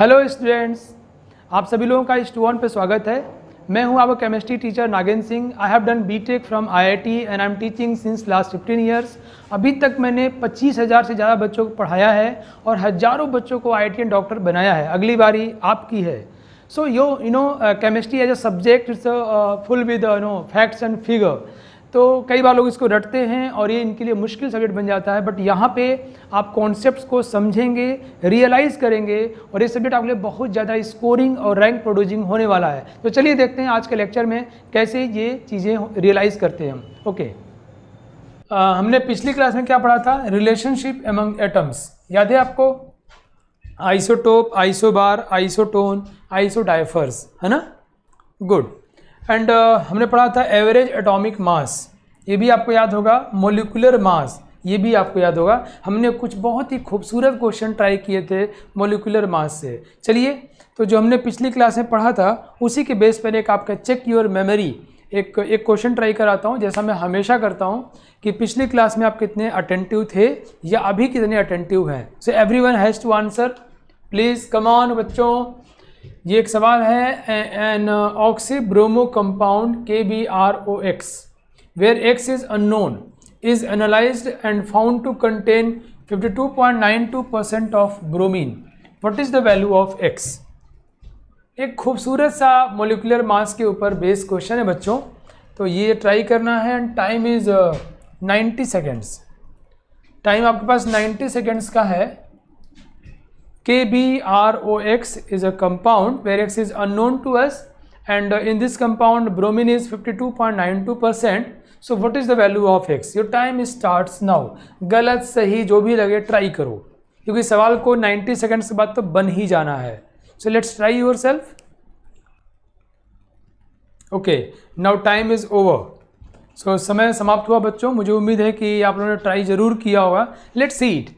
Hello students, आप सभी लोगों का इस टू पे स्वागत है। मैं हूं आपका chemistry teacher Nagendra Singh. I have done BTech from IIT and I am teaching since last 15 years. अभी तक मैंने 25,000 से ज़्यादा बच्चों को पढ़ाया है और हज़ारों बच्चों को आईआईटी डॉक्टर बनाया है। अगली बारी आपकी है। So you know chemistry as a subject it's full with facts and figure. तो कई बार लोग इसको रटते हैं और ये इनके लिए मुश्किल सब्जेक्ट बन जाता है, बट यहाँ पे आप कॉन्सेप्ट्स को समझेंगे, रियलाइज़ करेंगे और ये सब्जेक्ट आपके लिए बहुत ज़्यादा स्कोरिंग और रैंक प्रोड्यूसिंग होने वाला है। तो चलिए देखते हैं आज के लेक्चर में कैसे ये चीज़ें रियलाइज़ करते हैं हम। ओके, हमने पिछली क्लास में क्या पढ़ा था? Relationship among atoms. याद है आपको? आइसोटोप, आइसोबार, आइसोटोन, आइसोडाइफर्स, है ना? गुड। एंड हमने पढ़ा था एवरेज एटॉमिक मास, ये भी आपको याद होगा। मोलिकुलर मास, ये भी आपको याद होगा। हमने कुछ बहुत ही खूबसूरत क्वेश्चन ट्राई किए थे मोलिकुलर मास से। चलिए, तो जो हमने पिछली क्लास में पढ़ा था उसी के बेस पर एक आपका चेक योर मेमोरी एक क्वेश्चन ट्राई कराता हूँ, जैसा मैं हमेशा करता हूँ कि पिछली क्लास में आप कितने अटेंटिव थे या अभी कितने अटेंटिव हैं। So everyone has to answer, please come on बच्चों। ये एक सवाल है, an oxybromo compound KBROX where X is unknown is analysed and found to contain 52.92% of bromine. What is the value of X? एक खूबसूरत सा molecular mass के ऊपर बेस्ड क्वेश्चन है बच्चों, तो ये ट्राई करना है। And time is 90 seconds. Time आपके पास 90 सेकेंड्स का है। KBROX is a compound where X is unknown to us and in this compound bromine is 52.92%. So what is the value of X? Your time starts now. गलत सही जो भी लगे try करो, क्योंकि सवाल को 90 सेकेंड्स के बाद तो बन ही जाना है। So let's try yourself. Okay, now time is over. So समय समाप्त हुआ बच्चों। मुझे उम्मीद है कि आप लोगों ने ट्राई ज़रूर किया होगा। Let's see it.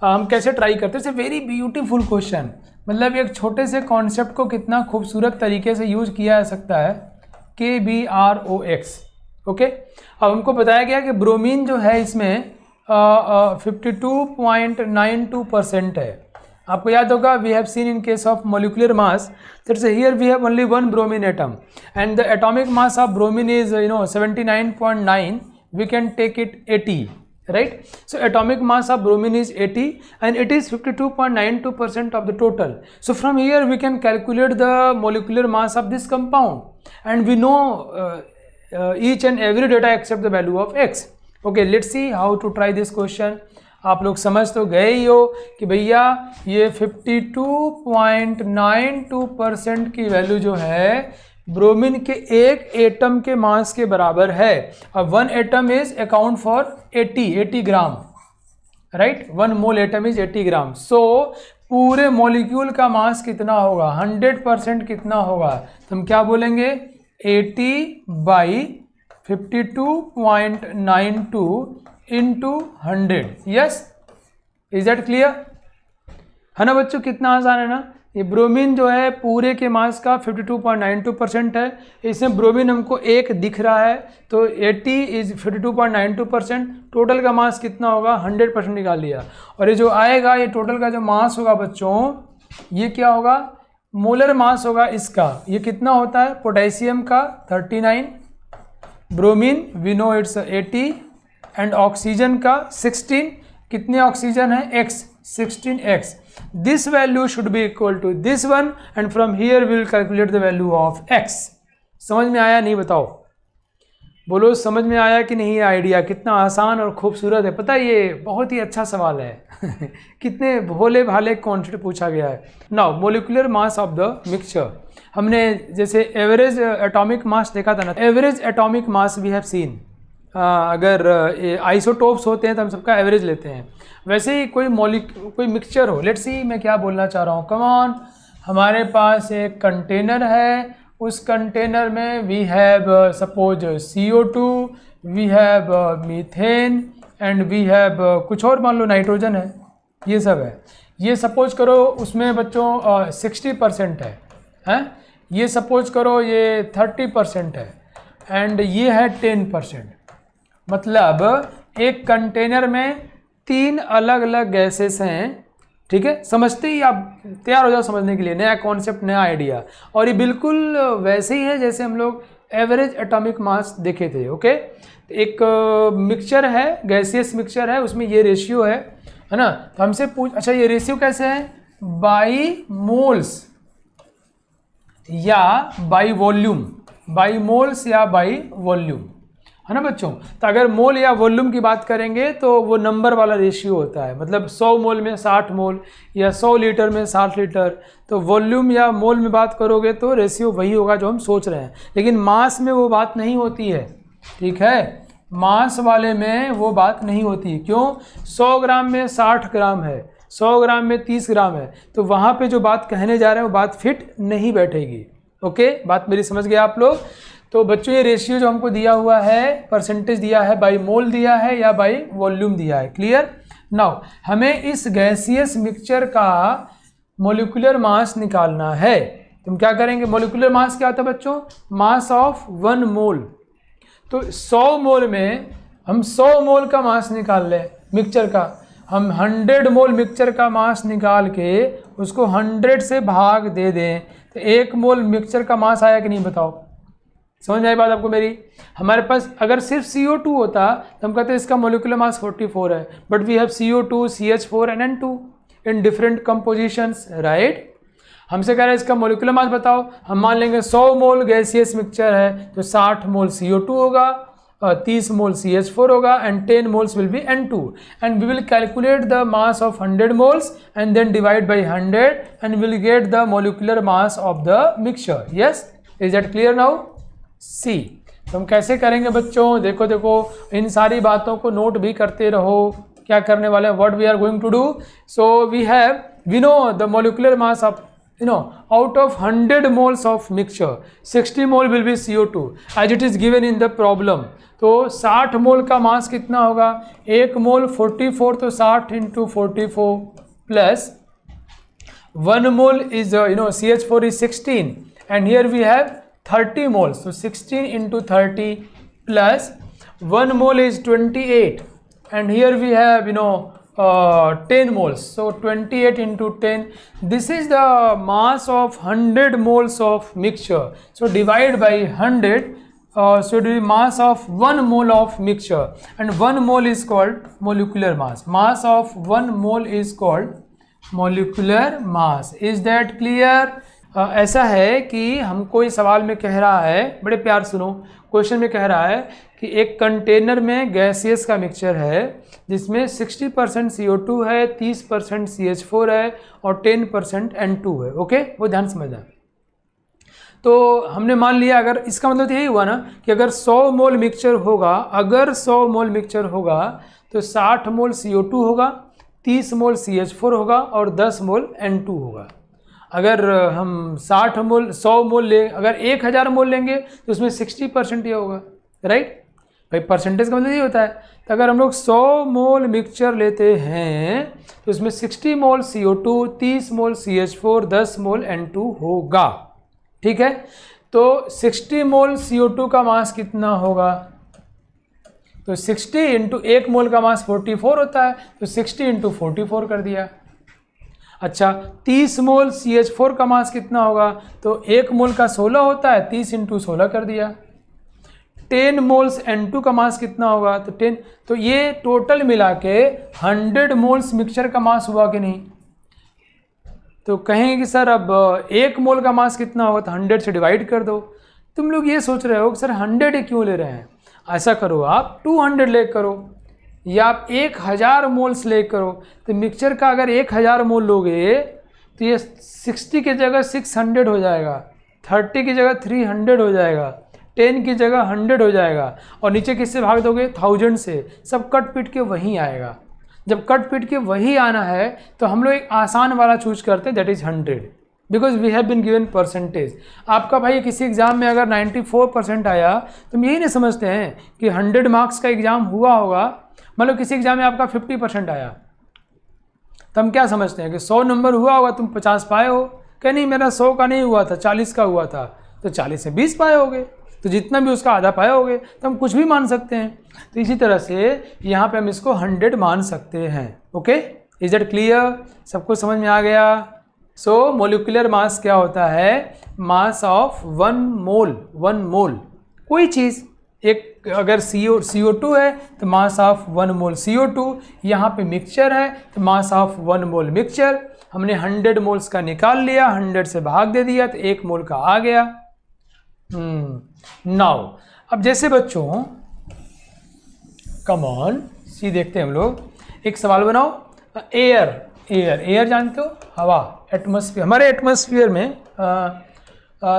हम कैसे ट्राई करते हैं। वेरी ब्यूटीफुल क्वेश्चन, मतलब एक छोटे से कॉन्सेप्ट को कितना खूबसूरत तरीके से यूज किया जा सकता है। KBROX। ओके, अब हमको बताया गया कि ब्रोमीन जो है इसमें 52.92% है। आपको याद होगा, we have seen in case of molecular mass that's here we have only one bromine atom and the atomic mass of bromine is 79.9। वी कैन टेक इट 80, right? So atomic mass of bromine is 80 and it is 52.92% of the total. So from here we can calculate the molecular mass of this compound and we know each and every data except the value of X. Okay, let's see how to try this question. आप लोग समझ तो गए ही हो कि भैया ये 52.92% की वैल्यू जो है ब्रोमीन के एक एटम के मास के बराबर है। अब one atom is account for 80 gram, right? One mole atom is 80 ग्राम। सो पूरे मॉलिक्यूल का मास कितना होगा? 100% कितना होगा? तो हम क्या बोलेंगे? 80/52.92 into 100। Yes, is that clear? है ना बच्चों? कितना आसान है ना? ये ब्रोमीन जो है पूरे के मास का 52.92% है। इसमें ब्रोमीन हमको एक दिख रहा है, तो 80 इज 52.92%। टोटल का मास कितना होगा? 100% निकाल लिया। और ये जो आएगा, ये टोटल का जो मास होगा बच्चों, ये क्या होगा? मोलर मास होगा इसका। ये कितना होता है? पोटेशियम का 39, bromine we know it's 80 and oxygen का 16। कितने ऑक्सीजन है? X, 16X. This value should be equal to this one and from here we will calculate the value of X. समझ में आया नहीं? बताओ, बोलो समझ में आया कि नहीं? आइडिया कितना आसान और खूबसूरत है। पता है ये बहुत ही अच्छा सवाल है। कितने भोले भाले कॉन्सेप्ट पूछा गया है। Now molecular mass of the mixture, हमने जैसे एवरेज एटॉमिक मास देखा था ना। Average atomic mass we have seen. अगर आइसोटोप्स होते हैं तो हम सबका एवरेज लेते हैं। वैसे ही कोई मिक्सचर हो, लेट्स सी मैं क्या बोलना चाह रहा हूँ। कम ऑन, हमारे पास एक कंटेनर है, उस कंटेनर में we have suppose CO2, we have methane and we have कुछ और, मान लो नाइट्रोजन है, ये सब है। ये सपोज करो उसमें बच्चों 60% है। ये सपोज करो ये 30% है एंड ये है 10%। मतलब एक कंटेनर में 3 अलग अलग गैसेस हैं, ठीक है, समझते ही आप तैयार हो जाओ समझने के लिए, नया कॉन्सेप्ट, नया आइडिया। और ये बिल्कुल वैसे ही है जैसे हम लोग एवरेज एटॉमिक मास देखे थे। ओके, एक मिक्सचर है, गैसियस मिक्सचर है, उसमें ये रेशियो है ना। तो हमसे पूछ, अच्छा ये रेशियो कैसे है, बाई मोल्स या बाई वॉल्यूम, बाई मोल्स या बाई वॉल्यूम, है ना बच्चों। तो अगर मोल या वॉल्यूम की बात करेंगे तो वो नंबर वाला रेशियो होता है, मतलब 100 मोल में 60 मोल या 100 लीटर में 60 लीटर। तो वॉल्यूम या मोल में बात करोगे तो रेशियो वही होगा जो हम सोच रहे हैं, लेकिन मास में वो बात नहीं होती है। ठीक है, मास वाले में वो बात नहीं होती। क्यों, 100 ग्राम में 60 ग्राम है, 100 ग्राम में 30 ग्राम है, तो वहाँ पे जो बात कहने जा रहे हैं वो बात फिट नहीं बैठेगी। ओके, बात मेरी समझ गए आप लोग। तो बच्चों ये रेशियो जो हमको दिया हुआ है, परसेंटेज दिया है, बाई मोल दिया है या बाई वॉल्यूम दिया है। क्लियर। नाउ हमें इस गैसियस मिक्सचर का मोलिकुलर मास निकालना है। तुम क्या करेंगे, मोलिकुलर मास क्या होता है बच्चों, मास ऑफ 1 मोल। तो 100 मोल में हम 100 मोल का मास निकाल लें मिक्सचर का, हम 100 मोल मिक्सचर का मास निकाल के उसको 100 से भाग दे दें, तो 1 मोल मिक्सचर का मास आया कि नहीं बताओ। समझ आई बात आपको मेरी। हमारे पास अगर सिर्फ CO2 होता तो हम कहते हैं इसका मोलिकुलर मास 44 है, but we have CO2, CH4 and N2 in different compositions, right. हमसे कह रहे हैं इसका मोलिकुलर मास बताओ, हम मान लेंगे 100 मोल गैसियस मिक्सचर है तो 60 मोल CO2 होगा, 30 मोल CH4 होगा and 10 moles will be N2 and we will calculate the mass of 100 moles and then divide by 100 and will get the molecular mass of the mixture. Yes, is that clear now. See, तो हम कैसे करेंगे बच्चों, देखो देखो इन सारी बातों को नोट भी करते रहो। क्या करने वाले हैं, what we are going to do. So we know the molecular mass of, out of 100 moles of mixture 60 mole will be CO2 as it is given in the problem। तो 60 मोल का मास कितना होगा, 1 मोल 44, तो 60 into 44 plus 1 mole is CH4 is 16 and here we have 30 moles, so 16 into 30 plus 1 mole is 28 and here we have 10 moles, so 28 into 10, this is the mass of 100 moles of mixture, so divide by 100, so it will be mass of 1 mole of mixture and 1 mole is called molecular mass, mass of 1 mole is called molecular mass। is that clear। ऐसा है कि हमको इस सवाल में कह रहा है, बड़े प्यार सुनो, क्वेश्चन में कह रहा है कि एक कंटेनर में गैसियस का मिक्सचर है जिसमें 60% CO2 है, 30% CH4 है और 10% N2 है। ओके, वो ध्यान समझना। तो हमने मान लिया, अगर इसका मतलब तो यही हुआ ना कि अगर 100 मोल मिक्सचर होगा, अगर 100 मोल मिक्सचर होगा तो 60 मोल CO2 होगा, 30 मोल CH4 होगा और 10 मोल N2 होगा। अगर हम 60 मोल 100 मोल ले, अगर 1000 मोल लेंगे तो उसमें 60% ये होगा, राइट भाई। परसेंटेज का मतलब ये होता है। तो अगर हम लोग 100 मोल मिक्सचर लेते हैं तो उसमें 60 मोल CO2, 30 मोल CH4, 10 मोल N2 होगा। ठीक है, तो 60 मोल CO2 का मास कितना होगा, तो 60 इंटू 1 मोल का मास 44 होता है, तो 60 इंटू 44 कर दिया। अच्छा, 30 मोल CH4 का मास कितना होगा, तो 1 मोल का 16 होता है, 30 इंटू 16 कर दिया। 10 मोल्स N2 का मास कितना होगा, तो 10, तो ये टोटल मिला के 100 मोल्स मिक्सचर का मास हुआ कि नहीं। तो कहेंगे कि सर अब 1 मोल का मास कितना होगा, तो 100 से डिवाइड कर दो। तुम लोग ये सोच रहे हो कि सर 100 क्यों ले रहे हैं, ऐसा करो आप 200 ले करो या आप 1000 मोल्स ले करो। तो मिक्सचर का अगर 1000 मोल लोगे तो ये 60 की जगह 600 हो जाएगा, 30 की जगह 300 हो जाएगा, 10 की जगह 100 हो जाएगा और नीचे किससे भाग दोगे, 1000 से। सब कट पीट के वहीं आएगा। जब कट पीट के वही आना है तो हम लोग एक आसान वाला चूज करते हैं, that is 100, because we have been given percentage. आपका भाई किसी एग्जाम में अगर 94% आया तो हम यही नहीं समझते हैं कि 100 मार्क्स का एग्जाम हुआ होगा। मतलब किसी एग्जाम में आपका 50% आया तो हम क्या समझते हैं कि 100 नंबर हुआ होगा, तुम 50 पाए हो। क्या नहीं, मेरा 100 का नहीं हुआ था, 40 का हुआ था, तो 40 से 20 पाए होगे, तो जितना भी उसका आधा पाए होगे, तो हम कुछ भी मान सकते हैं। तो इसी तरह से यहाँ पे हम इसको 100 मान सकते हैं। Okay, is that clear? सबको समझ में आ गया? सो मोलिकुलर मास क्या होता है? मास ऑफ 1 मोल कोई चीज़, एक अगर CO2 है तो मास ऑफ 1 मोल CO2, यहाँ पे मिक्सचर है तो मास ऑफ 1 मोल मिक्सचर। हमने 100 मोल्स का निकाल लिया, 100 से भाग दे दिया तो 1 मोल का आ गया। नाउ अब जैसे बच्चों कम ऑन सी देखते हैं हम लोग, एक सवाल बनाओ। एयर जानते हो? हवा, एटमॉस्फेयर। हमारे एटमॉस्फेयर में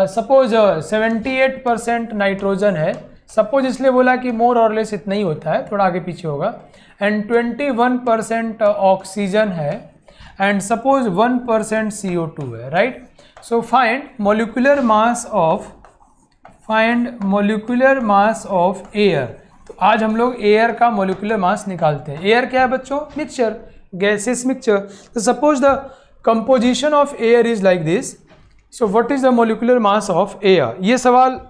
सपोज 78% नाइट्रोजन है, सपोज इसलिए बोला कि मोर और लेस इतना ही होता है, थोड़ा आगे पीछे होगा, एंड 21% ऑक्सीजन है, एंड सपोज 1% CO2 है, right? So find molecular mass of air. तो आज हम लोग एयर का मोलिकुलर मास निकालते हैं। एयर क्या है बच्चों? Mixture, gases mixture. तो suppose the composition of air is like this, so what is the molecular mass of air? ये सवाल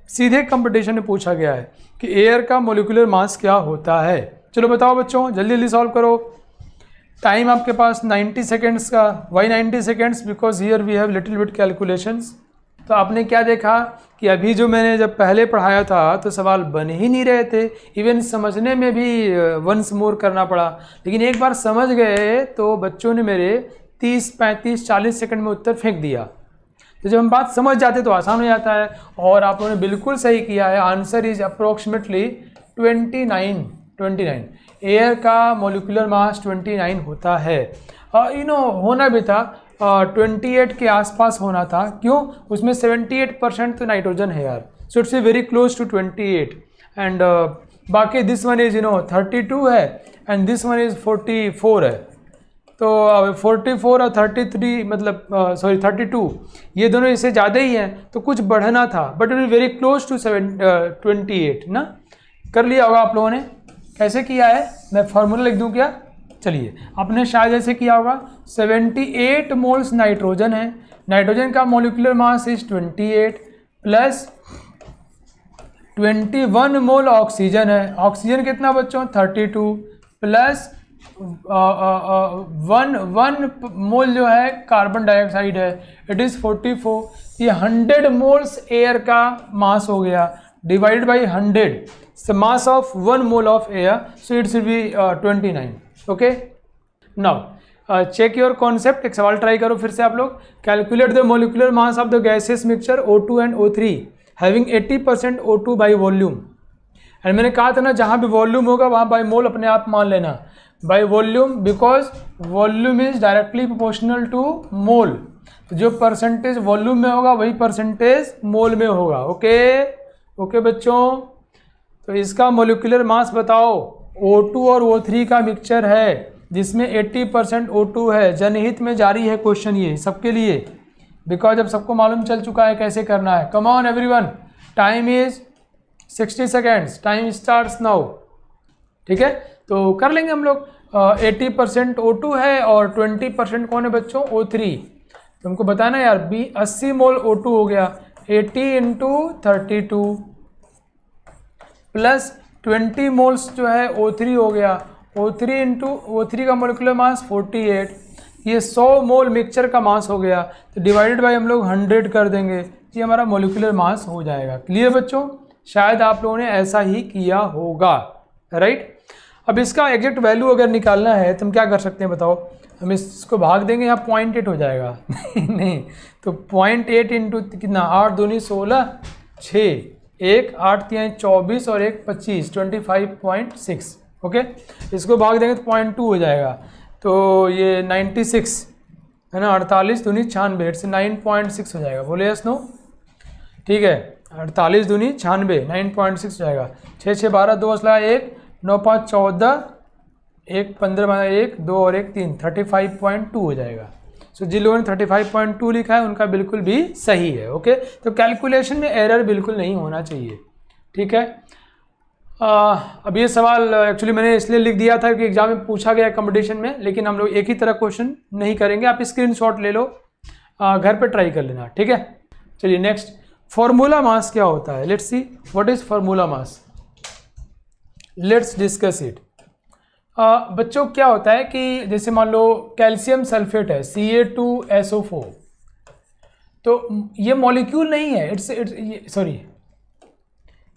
सीधे कंपटीशन में पूछा गया है कि एयर का मोलिकुलर मास क्या होता है। चलो बताओ बच्चों, जल्दी जल्दी सॉल्व करो। टाइम आपके पास 90 सेकेंड्स का। Why 90 seconds? Because here we have little bit calculations. तो आपने क्या देखा कि अभी जो मैंने जब पहले पढ़ाया था तो सवाल बन ही नहीं रहे थे, इवन समझने में भी वंस मोर करना पड़ा। लेकिन एक बार समझ गए तो बच्चों ने मेरे 30, 35, 40 सेकंड में उत्तर फेंक दिया। तो जब हम बात समझ जाते तो आसान हो जाता है। और आप लोगों ने बिल्कुल सही किया है, आंसर इज अप्रोक्सीमेटली 29। एयर का मोलिकुलर मास 29 होता है। होना भी था 28 के आसपास होना था। क्यों? उसमें 78% तो नाइट्रोजन है यार, so it's very close to 28। And बाकी दिस वन इज 32 है, एंड दिस वन इज 44 है। तो 44 और 33 मतलब 32, ये दोनों इससे ज़्यादा ही हैं, तो कुछ बढ़ना था, but it is very close to 28 ना। कर लिया होगा आप लोगों ने। कैसे किया है? मैं फार्मूला लिख दूं क्या? चलिए, आपने शायद ऐसे किया होगा। 78 मोल्स नाइट्रोजन है, नाइट्रोजन का molecular mass is 28 plus 21 mole oxygen है। ऑक्सीजन कितना बच्चों? 32 प्लस 1 मोल जो है कार्बन डाइऑक्साइड है, इट इज़ 44। ये 100 मोल्स एयर का मास हो गया, divided by 100, so mass of 1 mole of air, so it should be 29. okay, now check your concept। एक सवाल ट्राई करो फिर से आप लोग। Calculate the molecular mass of the gases mixture O2 and O3 having 80% O2 by volume. And मैंने कहा था ना, जहाँ भी वॉल्यूम होगा वहाँ बाई मोल अपने आप मान लेना, by volume, because volume is directly proportional to mole. तो जो परसेंटेज वॉल्यूम में होगा वही परसेंटेज मोल में होगा। ओके बच्चों, तो इसका मोलिकुलर मास बताओ। O2 और O3 का मिक्सचर है जिसमें 80% O2 है। जनहित में जारी है क्वेश्चन ये सबके लिए, बिकॉज अब सबको मालूम चल चुका है कैसे करना है। Come on everyone, time is 60 seconds, time starts now. ठीक है, तो कर लेंगे हम लोग। 80% O2 है और 20% कौन है बच्चों? O3। तुमको बताना यार, 80 मोल O2 हो गया, 80 इंटू 32 प्लस 20 मोल्स जो है O3 हो गया, O3 इंटू O3 का मोलिकुलर मास 48, ये 100 मोल मिक्सचर का मास हो गया। तो डिवाइडेड बाय हम लोग 100 कर देंगे, ये हमारा मोलिकुलर मास हो जाएगा। क्लियर बच्चों? शायद आप लोगों ने ऐसा ही किया होगा, राइट? अब इसका एग्जैक्ट वैल्यू अगर निकालना है तो हम क्या कर सकते हैं बताओ? हम इसको भाग देंगे, यहाँ 0.8 हो जाएगा। नहीं, तो 0.8 इंटू कितना? 8 दूनी 16, 6, 1 8 3 24 और 1 25, 25.6। ओके, इसको भाग देंगे तो 0.2 हो जाएगा। तो ये 96 है ना, 48 दूनी 96, इससे 9.6 हो जाएगा। बोले यस नो? ठीक है, 48 दूनी 96, 9.6 हो जाएगा। 6 6 12, 2 असला 1, 9 5 14, 1 15 1 2 और 1 3, 35.2 हो जाएगा। सो जिन लोगों ने 35.2 लिखा है उनका बिल्कुल भी सही है। ओके, तो कैलकुलेशन में एरर बिल्कुल नहीं होना चाहिए। ठीक है, अब ये सवाल एक्चुअली मैंने इसलिए लिख दिया था कि एग्जाम में पूछा गया कंपटीशन में, लेकिन हम लोग एक ही तरह क्वेश्चन नहीं करेंगे। आप स्क्रीनशॉट ले लो, घर पे ट्राई कर लेना। ठीक है, चलिए नेक्स्ट, फॉर्मूला मास क्या होता है? Let's see what is formula mass, let's discuss it. बच्चों क्या होता है कि जैसे मान लो कैल्शियम सल्फेट है Ca2SO4, तो ये मॉलिक्यूल नहीं है, इट्स सॉरी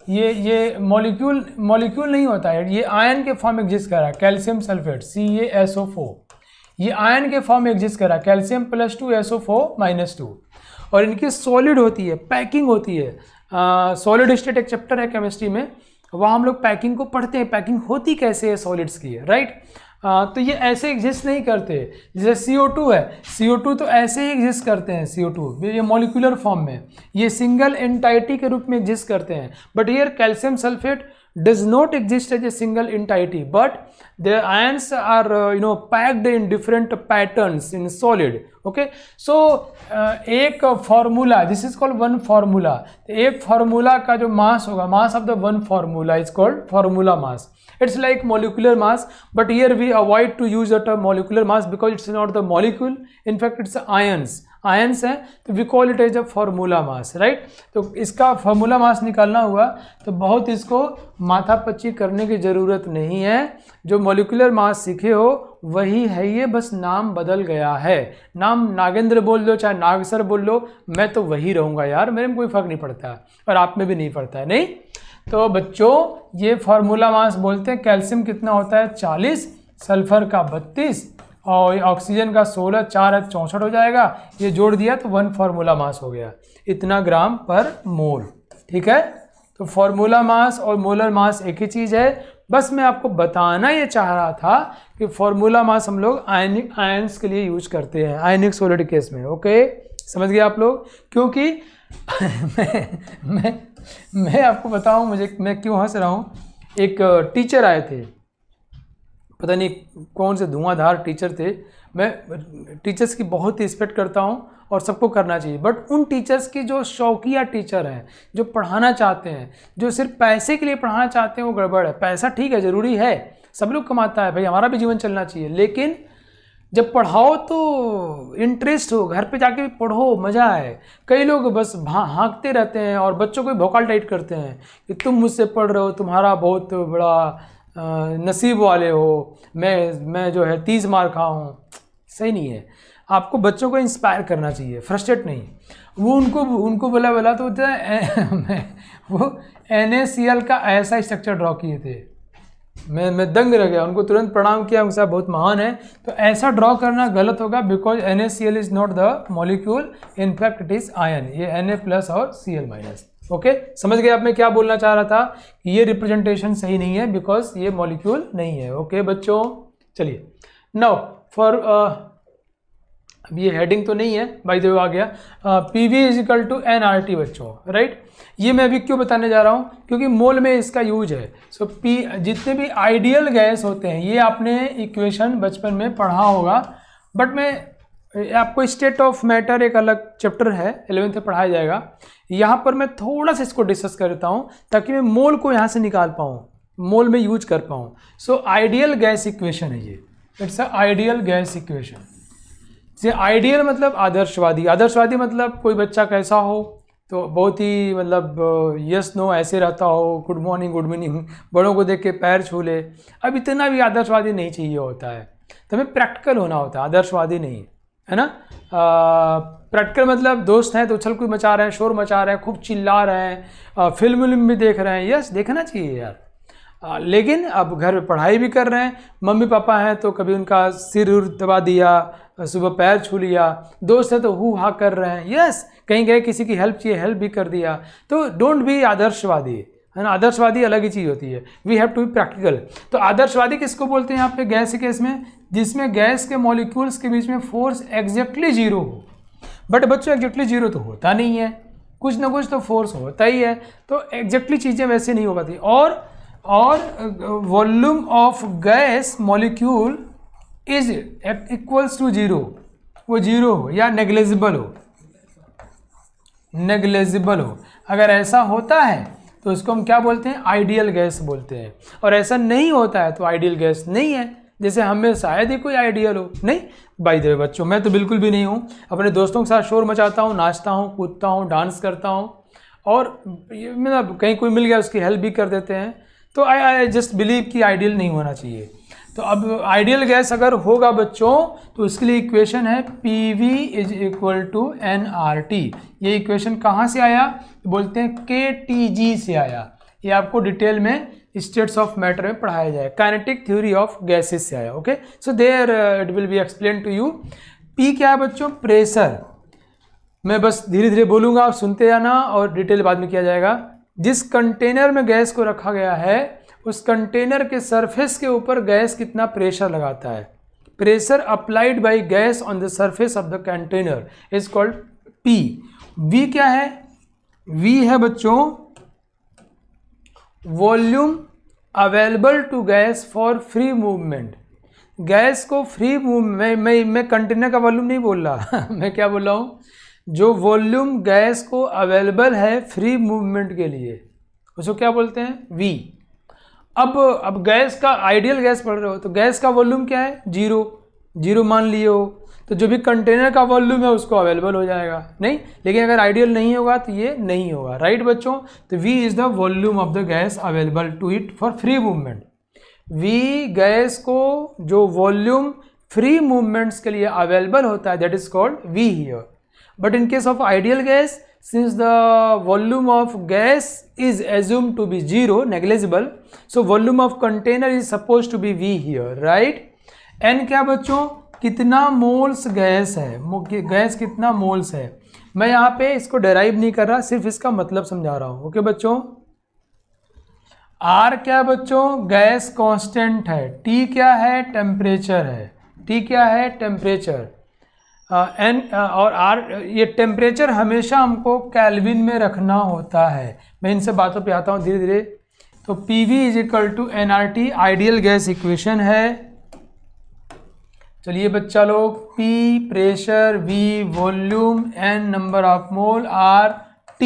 ये मॉलिक्यूल नहीं होता है, ये आयन के फॉर्म एग्जिस्ट कर रहा है। कैल्शियम सल्फेट CaSO4 ये आयन के फॉर्म में एग्जिस्ट कर रहा है, कैल्शियम +2SO4-2, और इनकी सॉलिड होती है, पैकिंग होती है। सॉलिड स्टेट एक चैप्टर है केमिस्ट्री में, वहाँ हम लोग पैकिंग को पढ़ते हैं, पैकिंग होती कैसे है सॉलिड्स की, राइट। तो ये ऐसे एग्जिस्ट नहीं करते, जैसे CO2 है, CO2 तो ऐसे ही एग्जिस्ट करते हैं, CO2 ये मॉलिक्यूलर फॉर्म में, ये सिंगल एंटाइटी के रूप में एग्जिस्ट करते हैं। But here calcium sulphate does not exist as a single entity, but their ions are packed in different patterns in solid. Okay, so एक formula, this is called one formula, एक formula का जो मास होगा, मास of the one formula is called formula mass. It's like molecular mass, but here we avoid to use the term molecular mass because it's not the molecule. In fact, it's ions हैं, तो we call it as a formula mass, right? तो इसका formula mass निकालना हुआ तो बहुत इसको माथापच्ची करने की ज़रूरत नहीं है। जो molecular mass सीखे हो वही है ये, बस नाम बदल गया है। नाम नागेंद्र बोल दो चाहे नाग सर बोल लो, मैं तो वही रहूँगा यार, मेरे में कोई फ़र्क नहीं पड़ता और आप में भी नहीं पड़ता है, नहीं। तो बच्चों ये फार्मूला मास बोलते हैं। कैल्शियम कितना होता है 40, सल्फर का 32 और ऑक्सीजन का 16, 4 है 64 हो जाएगा, ये जोड़ दिया तो वन फार्मूला मास हो गया, इतना ग्राम पर मोल, ठीक है। तो फार्मूला मास और मोलर मास एक ही चीज़ है, बस मैं आपको बताना ये चाह रहा था कि फार्मूला मास हम लोग आयंस के लिए यूज करते हैं, आयनिक सॉलिड केस में। ओके, समझ गए आप लोग? क्योंकि मैं आपको बताऊं मैं क्यों हंस रहा हूँ। एक टीचर आए थे, पता नहीं कौन से धुआंधार टीचर थे। मैं टीचर्स की बहुत ही रिस्पेक्ट करता हूँ और सबको करना चाहिए, बट उन टीचर्स की जो शौकिया टीचर हैं, जो पढ़ाना चाहते हैं, जो सिर्फ पैसे के लिए पढ़ाना चाहते हैं, वो गड़बड़ है। पैसा ठीक है, ज़रूरी है, सब लोग कमाता है भाई, हमारा भी जीवन चलना चाहिए, लेकिन जब पढ़ाओ तो इंटरेस्ट हो, घर पे जाके भी पढ़ो, मज़ा है। कई लोग बस हाँकते रहते हैं और बच्चों को भोकाल टाइट करते हैं कि तुम मुझसे पढ़ रहे हो, तुम्हारा बहुत बड़ा नसीब वाले हो, मैं जो है 30 मार खा हूँ। सही नहीं है, आपको बच्चों को इंस्पायर करना चाहिए, फ्रस्ट्रेट नहीं। वो उनको बोला तो वो NaCl का ऐसा स्ट्रक्चर ड्रॉ किए थे, मैं दंग रह गया, उनको तुरंत प्रणाम किया, उनसे बहुत महान है। तो ऐसा ड्रॉ करना गलत होगा, because NaCl is not the molecule, in fact it is ion, ये Na+ और Cl-। ओके, समझ गए आप मैं क्या बोलना चाह रहा था? ये रिप्रेजेंटेशन सही नहीं है बिकॉज ये मॉलिक्यूल नहीं है। ओके बच्चों, चलिए नाउ फॉर अब ये हेडिंग तो नहीं है, बाय द वे आ गया। PV = nRT बच्चों, राइट। ये मैं अभी क्यों बताने जा रहा हूँ, क्योंकि मोल में इसका यूज है। सो जितने भी आइडियल गैस होते हैं, ये आपने इक्वेशन बचपन में पढ़ा होगा, बट मैं आपको स्टेट ऑफ मैटर एक अलग चैप्टर है, 11th में पढ़ाया जाएगा। यहाँ पर मैं थोड़ा सा इसको डिस्कस करता हूँ ताकि मैं मोल को यहाँ से निकाल पाऊँ, मोल में यूज कर पाऊँ। सो आइडियल गैस इक्वेशन है ये, it's a ideal gas equation. जैसे आइडियल मतलब आदर्शवादी, आदर्शवादी मतलब कोई बच्चा कैसा हो तो बहुत ही मतलब यस नो ऐसे रहता हो, गुड मॉर्निंग बड़ों को देख के पैर छू ले। अब इतना भी आदर्शवादी नहीं चाहिए होता है, तो हमें प्रैक्टिकल होना होता है, आदर्शवादी नहीं, है ना। प्रैक्टिकल मतलब दोस्त हैं तो उछल कूद मचा रहे हैं, शोर मचा रहे हैं, खूब चिल्ला रहे हैं, फिल्म भी देख रहे हैं, यस देखना चाहिए यार। लेकिन अब घर में पढ़ाई भी कर रहे हैं, मम्मी पापा हैं तो कभी उनका सिर दबा दिया, सुबह पैर छू लिया, दोस्त है तो हु हा कर रहे हैं, यस कहीं गए किसी की हेल्प चाहिए हेल्प भी कर दिया। तो डोंट बी आदर्शवादी, है ना। आदर्शवादी अलग ही चीज़ होती है, we have to be practical. तो आदर्शवादी किसको बोलते हैं यहाँ पे गैस के केस में, जिसमें गैस के मॉलिक्यूल्स के बीच में फोर्स एग्जैक्टली 0 हो। बट बच्चों एग्जैक्टली 0 तो होता नहीं है, कुछ ना कुछ तो फोर्स होता ही है, तो एग्जैक्टली चीज़ें वैसे नहीं हो पाती। और volume of gas molecule is equals to 0, वो 0 हो या नेग्लेजिबल हो। अगर ऐसा होता है तो इसको हम क्या बोलते हैं, आइडियल गैस बोलते हैं। और ऐसा नहीं होता है तो आइडियल गैस नहीं है। जैसे हमें शायद ही कोई आइडियल हो, नहीं बाय द वे बच्चों, मैं तो बिल्कुल भी नहीं हूँ। अपने दोस्तों के साथ शोर मचाता हूँ, नाचता हूँ, कूदता हूँ, डांस करता हूँ, और मतलब कहीं कोई मिल गया उसकी हेल्प भी कर देते हैं। तो आई जस्ट बिलीव कि आइडियल नहीं होना चाहिए। तो अब आइडियल गैस अगर होगा बच्चों तो उसके लिए इक्वेशन है PV is equal to nRT। ये इक्वेशन कहाँ से आया? बोलते हैं KTG से आया। ये आपको डिटेल में स्टेट्स ऑफ मैटर में पढ़ाया जाए, काइनेटिक थ्योरी ऑफ गैसेस से आया। Okay, so there it will be explain to you. P क्या है बच्चों? प्रेशर। मैं बस धीरे धीरे बोलूँगा, आप सुनते जाना और डिटेल बाद में किया जाएगा। जिस कंटेनर में गैस को रखा गया है उस कंटेनर के सरफेस के ऊपर गैस कितना प्रेशर लगाता है। Pressure applied by gas on the surface of the container is called P। V क्या है? V है बच्चों volume available to gas for free movement. Gas को फ्री मूव मैं कंटेनर का वॉल्यूम नहीं बोल रहा मैं क्या बोल रहा हूँ? जो वॉल्यूम गैस को अवेलेबल है फ्री मूवमेंट के लिए उसको क्या बोलते हैं? V। अब गैस का आइडियल गैस पढ़ रहे हो तो गैस का वॉल्यूम क्या है? 0 मान लिए हो तो जो भी कंटेनर का वॉल्यूम है उसको अवेलेबल हो जाएगा नहीं, लेकिन अगर आइडियल नहीं होगा तो ये नहीं होगा। राइट बच्चों, तो V is the volume of the gas available to it for free movement. V gas को जो वॉल्यूम फ्री मूवमेंट्स के लिए अवेलेबल होता है that is called V here. But in case of ideal gas, since the volume of gas is assumed to be 0, negligible, so volume of container is supposed to be V here, right? N क्या बच्चों? कितना moles gas है, gas कितना moles है। मैं यहाँ पे इसको डेराइव नहीं कर रहा, सिर्फ इसका मतलब समझा रहा हूँ। ओके बच्चों। R क्या बच्चों? गैस कांस्टेंट है। T क्या है? टेम्परेचर है। T क्या है? टेम्परेचर। N और R, ये टेम्परेचर हमेशा हमको केल्विन में रखना होता है। मैं इन सब बातों पे आता हूँ धीरे धीरे। तो PV is equal to nRT ideal gas equation है। चलिए बच्चा लोग, P pressure, V volume, N number of mole, R T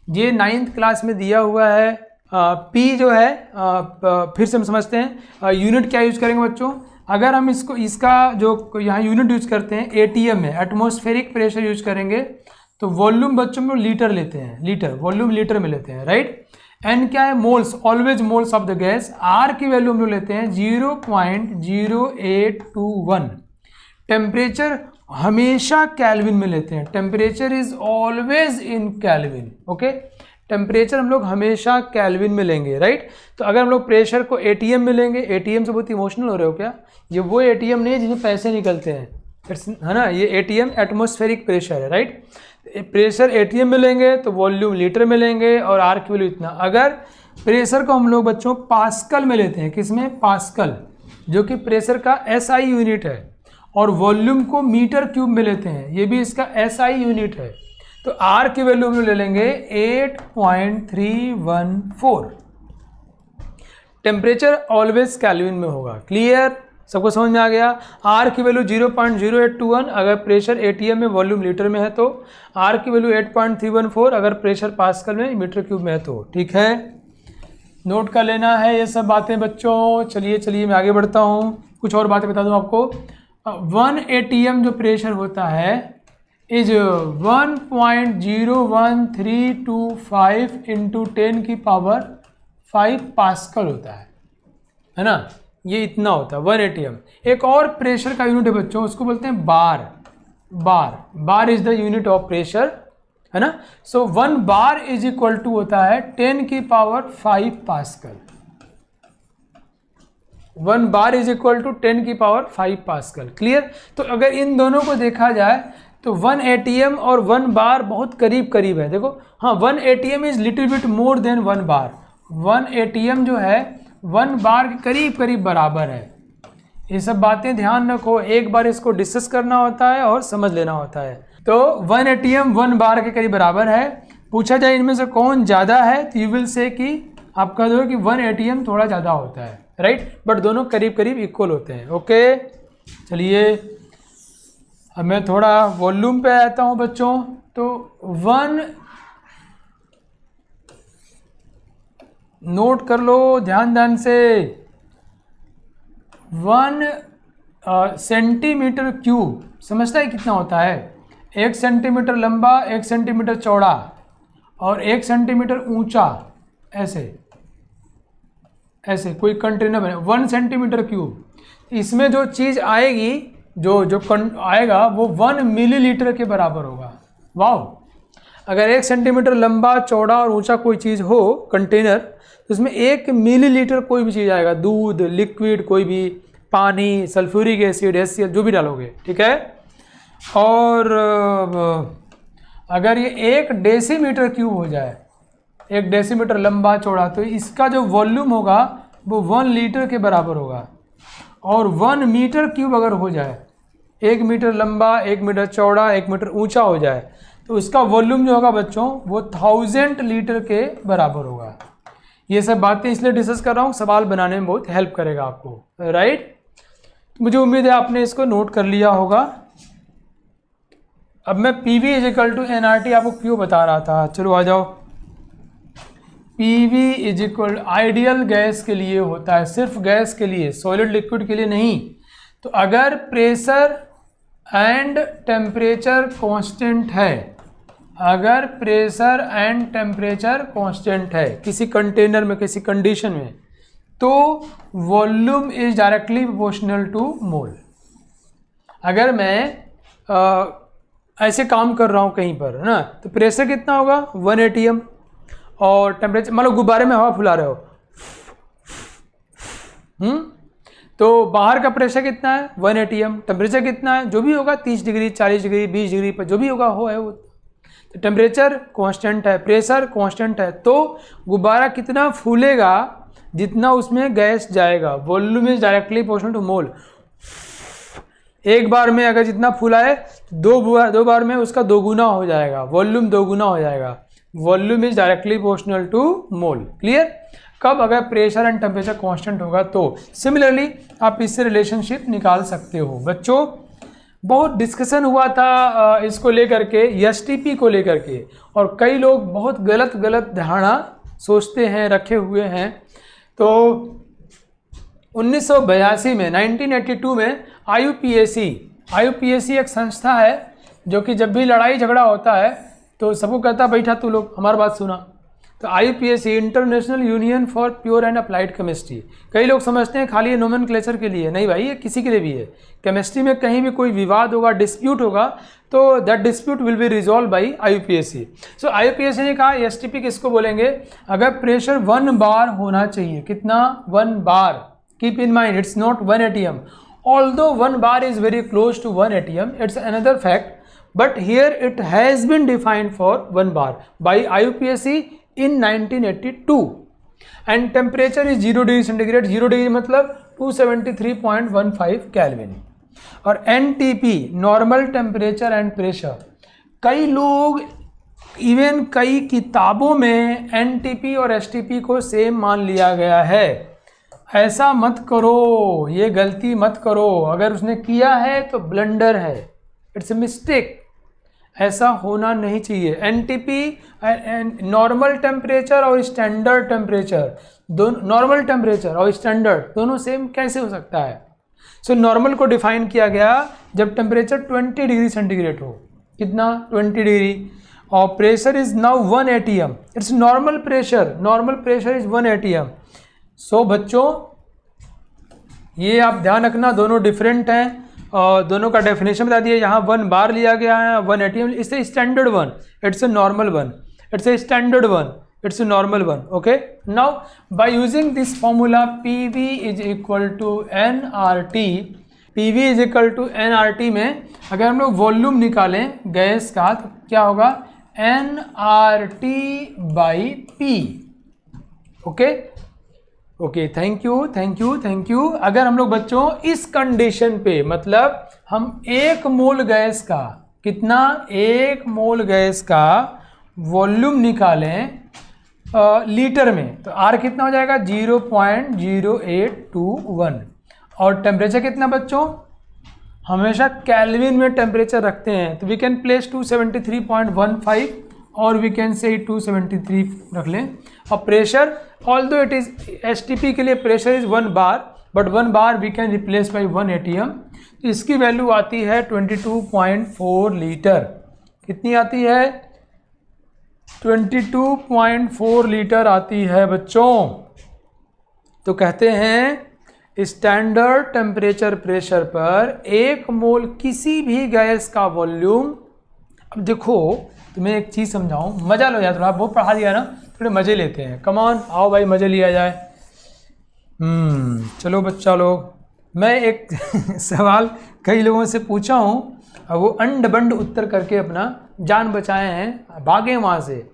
ये 9th क्लास में दिया हुआ है। P जो है फिर से हम समझते हैं यूनिट क्या यूज करेंगे बच्चों। अगर हम इसका जो यहाँ यूनिट यूज करते हैं ATM में एटमॉस्फेरिक प्रेशर यूज करेंगे तो वॉल्यूम बच्चों में लीटर लेते हैं, लीटर वॉल्यूम लीटर में लेते हैं। राइट। N क्या है? Moles, always moles of the gas. R की वैल्यू हम लोग लेते हैं 0.0821। टेम्परेचर हमेशा केल्विन में लेते हैं, temperature is always in kelvin. Okay, temperature हम लोग हमेशा केल्विन में लेंगे। राइट। तो अगर हम लोग प्रेशर को ATM में लेंगे, ATM से बहुत इमोशनल हो रहे हो क्या? ये वो ATM नहीं है जिसमें पैसे निकलते हैं, है ना, ये ATM एटमॉस्फेरिक प्रेशर है। राइट। प्रेशर ATM में लेंगे तो वॉल्यूम लीटर में लेंगे और R की वैल्यू इतना। अगर प्रेशर को हम लोग बच्चों पास्कल में लेते हैं, किसमें? पास्कल, जो कि प्रेशर का SI यूनिट है, और वॉल्यूम को मीटर क्यूब में लेते हैं, ये भी इसका SI यूनिट है। तो R की वैल्यू हम लोग ले लेंगे 8.314। टेम्परेचर ऑलवेज केल्विन में होगा। क्लियर? सबको समझ में आ गया? R की वैल्यू 0.0821 अगर प्रेशर ATM में, वॉल्यूम लीटर में है तो। R की वैल्यू 8.314 अगर प्रेशर पास्कल में, मीटर क्यूब में है तो। ठीक है, नोट कर लेना है ये सब बातें बच्चों। चलिए मैं आगे बढ़ता हूँ, कुछ और बातें बता दूँ आपको। 1 ATM जो प्रेशर होता है इज 1.01325 इंटू 10 की पावर 5 पास्कल होता है ना, ये इतना होता है 1 ATM। एक और प्रेशर का यूनिट है बच्चों, उसको बोलते हैं bar. Bar is the unit of pressure, है ना। So 1 bar is equal to होता है 10 की power 5 pascal. 1 bar is equal to 10 की पावर 5 पास्कल। क्लियर? तो अगर इन दोनों को देखा जाए तो 1 ATM और 1 बार बहुत करीब करीब है। देखो, हाँ, 1 ATM is little bit more than 1 bar. 1 ATM जो है 1 बार के करीब करीब बराबर है। ये सब बातें ध्यान रखो, एक बार इसको डिस्कस करना होता है और समझ लेना होता है। तो 1 ATM 1 बार के करीब बराबर है। पूछा जाए इनमें से कौन ज़्यादा है तो यू विल से कि आप कह दो कि 1 ATM थोड़ा ज़्यादा होता है। राइट, बट दोनों करीब करीब इक्वल होते हैं। ओके, चलिए अब मैं थोड़ा वॉल्यूम पे आता हूँ बच्चों। तो 1, नोट कर लो ध्यान से, 1 सेंटीमीटर क्यूब समझता है कितना होता है? 1 सेंटीमीटर लंबा, 1 सेंटीमीटर चौड़ा और 1 सेंटीमीटर ऊंचा, ऐसे ऐसे कोई कंटेनर बने 1 सेंटीमीटर क्यूब, इसमें जो चीज़ आएगी आएगा वो 1 मिलीलीटर के बराबर होगा। वाह, अगर 1 सेंटीमीटर लंबा चौड़ा और ऊंचा कोई चीज़ हो कंटेनर, तो उसमें 1 मिलीलीटर कोई भी चीज़ आएगा, दूध, लिक्विड, कोई भी पानी, सल्फ्यूरिक एसिड, HCl जो भी डालोगे, ठीक है। और अगर ये 1 डेसीमीटर क्यूब हो जाए, 1 डेसीमीटर लंबा चौड़ा, तो इसका जो वॉल्यूम होगा वो 1 लीटर के बराबर होगा। और 1 मीटर क्यूब अगर हो जाए, 1 मीटर लंबा, 1 मीटर चौड़ा, 1 मीटर ऊंचा हो जाए, तो उसका वॉल्यूम जो होगा बच्चों वो 1000 लीटर के बराबर होगा। ये सब बातें इसलिए डिस्कस कर रहा हूँ, सवाल बनाने में बहुत हेल्प करेगा आपको, राइट। मुझे उम्मीद है आपने इसको नोट कर लिया होगा। अब मैं PV = nRT आपको क्यों बता रहा था, चलो आ जाओ। PV = आइडियल गैस के लिए होता है, सिर्फ गैस के लिए, सॉलिड लिक्विड के लिए नहीं। तो अगर प्रेशर एंड टेम्परेचर कांस्टेंट है, अगर प्रेशर एंड टेम्परेचर कांस्टेंट है किसी कंटेनर में, किसी कंडीशन में, तो volume is directly proportional to mole. अगर मैं ऐसे काम कर रहा हूँ कहीं पर, है ना, तो प्रेशर कितना होगा 1 atm, और टेम्परेचर, मान लो गुब्बारे में हवा फुला रहे हो, तो बाहर का प्रेशर कितना है 1 atm, टेम्परेचर कितना है जो भी होगा 30 डिग्री, 40 डिग्री, 20 डिग्री पर जो भी होगा वो है वो। तो टेम्परेचर कांस्टेंट है, प्रेशर कांस्टेंट है, तो गुब्बारा कितना फूलेगा जितना उसमें गैस जाएगा। Volume is directly proportional to mole. एक बार में अगर जितना फूला है, दो बार में उसका दोगुना हो जाएगा, वॉल्यूम दोगुना हो जाएगा। Volume is directly proportional to mole. Clear? कब? अगर प्रेशर एंड टेम्परेचर कांस्टेंट होगा तो। सिमिलरली आप इससे रिलेशनशिप निकाल सकते हो। बच्चों बहुत डिस्कशन हुआ था इसको लेकर के, STP को लेकर के, और कई लोग बहुत गलत धारणा सोचते हैं, रखे हुए हैं। तो 1982 में 1982 में IUPAC एक संस्था है जो कि जब भी लड़ाई झगड़ा होता है तो सबको कहता बैठा तू लोग हमारी बात सुना। तो IUPAC international union for pure and applied chemistry, कई लोग समझते हैं खाली नोमेनक्लेचर के लिए, नहीं भाई, ये किसी के लिए भी है। केमिस्ट्री में कहीं भी कोई विवाद होगा, डिस्प्यूट होगा, तो that dispute will be resolve by IUPAC। So IUPAC ने कहा STP किसको बोलेंगे? अगर प्रेशर 1 बार होना चाहिए, कितना? 1 bar. Keep in mind it's not 1 atm, although 1 bar is very close to 1 atm, it's another fact, but here it has been defined for 1 bar by IUPAC in 1982, and temperature is 0 degree centigrade. 0 degree मतलब 273.15 kelvin. और NTP normal temperature and pressure, कई लोग even कई किताबों में NTP और STP को same मान लिया गया है। ऐसा मत करो, ये गलती मत करो। अगर उसने किया है तो ब्लंडर है, इट्स ए मिस्टेक। ऐसा होना नहीं चाहिए। NTP नॉर्मल टेम्परेचर और स्टैंडर्ड टेम्परेचर, दोनों, नॉर्मल टेम्परेचर और स्टैंडर्ड दोनों सेम कैसे हो सकता है? सो नॉर्मल को डिफाइन किया गया जब टेम्परेचर 20 डिग्री सेंटीग्रेड हो। कितना? 20 डिग्री। और pressure is now 1 atm, it's normal pressure, normal pressure is 1 atm। सो बच्चों ये आप ध्यान रखना, दोनों डिफरेंट हैं और दोनों का डेफिनेशन बता दिया। यहाँ 1 बार लिया गया है, 1 atm, इससे standard 1, it's a normal 1, it's a standard 1, it's a normal 1। Okay, now by using this formula PV = nRT, PV = nRT में अगर हम लोग वॉल्यूम निकालें गैस का तो क्या होगा? nRT/P। Okay, thank you. अगर हम लोग बच्चों इस कंडीशन पे, मतलब हम 1 मोल गैस का, कितना? 1 मोल गैस का वॉल्यूम निकालें लीटर में, तो R कितना हो जाएगा? 0.0821। और टेम्परेचर कितना बच्चों? हमेशा केल्विन में टेम्परेचर रखते हैं, तो वी कैन प्लेस 273.15 और वी कैन से 273 रख लें। और pressure, although it is STP के लिए pressure is 1 bar, but 1 bar we can replace by 1 atm। तो इसकी वैल्यू आती है 22.4 लीटर। कितनी आती है? 22.4 लीटर आती है बच्चों। तो कहते हैं स्टैंडर्ड टेम्परेचर प्रेशर पर 1 मोल किसी भी गैस का वॉल्यूम। अब देखो तुम्हें एक चीज़ समझाऊं, मज़ा लो यार, थोड़ा बहुत पढ़ा दिया ना, थोड़े मज़े लेते हैं। कम ऑन, आओ भाई मज़े लिया जाए। चलो बच्चा लोग, मैं एक सवाल कई लोगों से पूछा हूँ, अब वो अंड बंड उत्तर करके अपना जान बचाए हैं, भागे वहाँ से।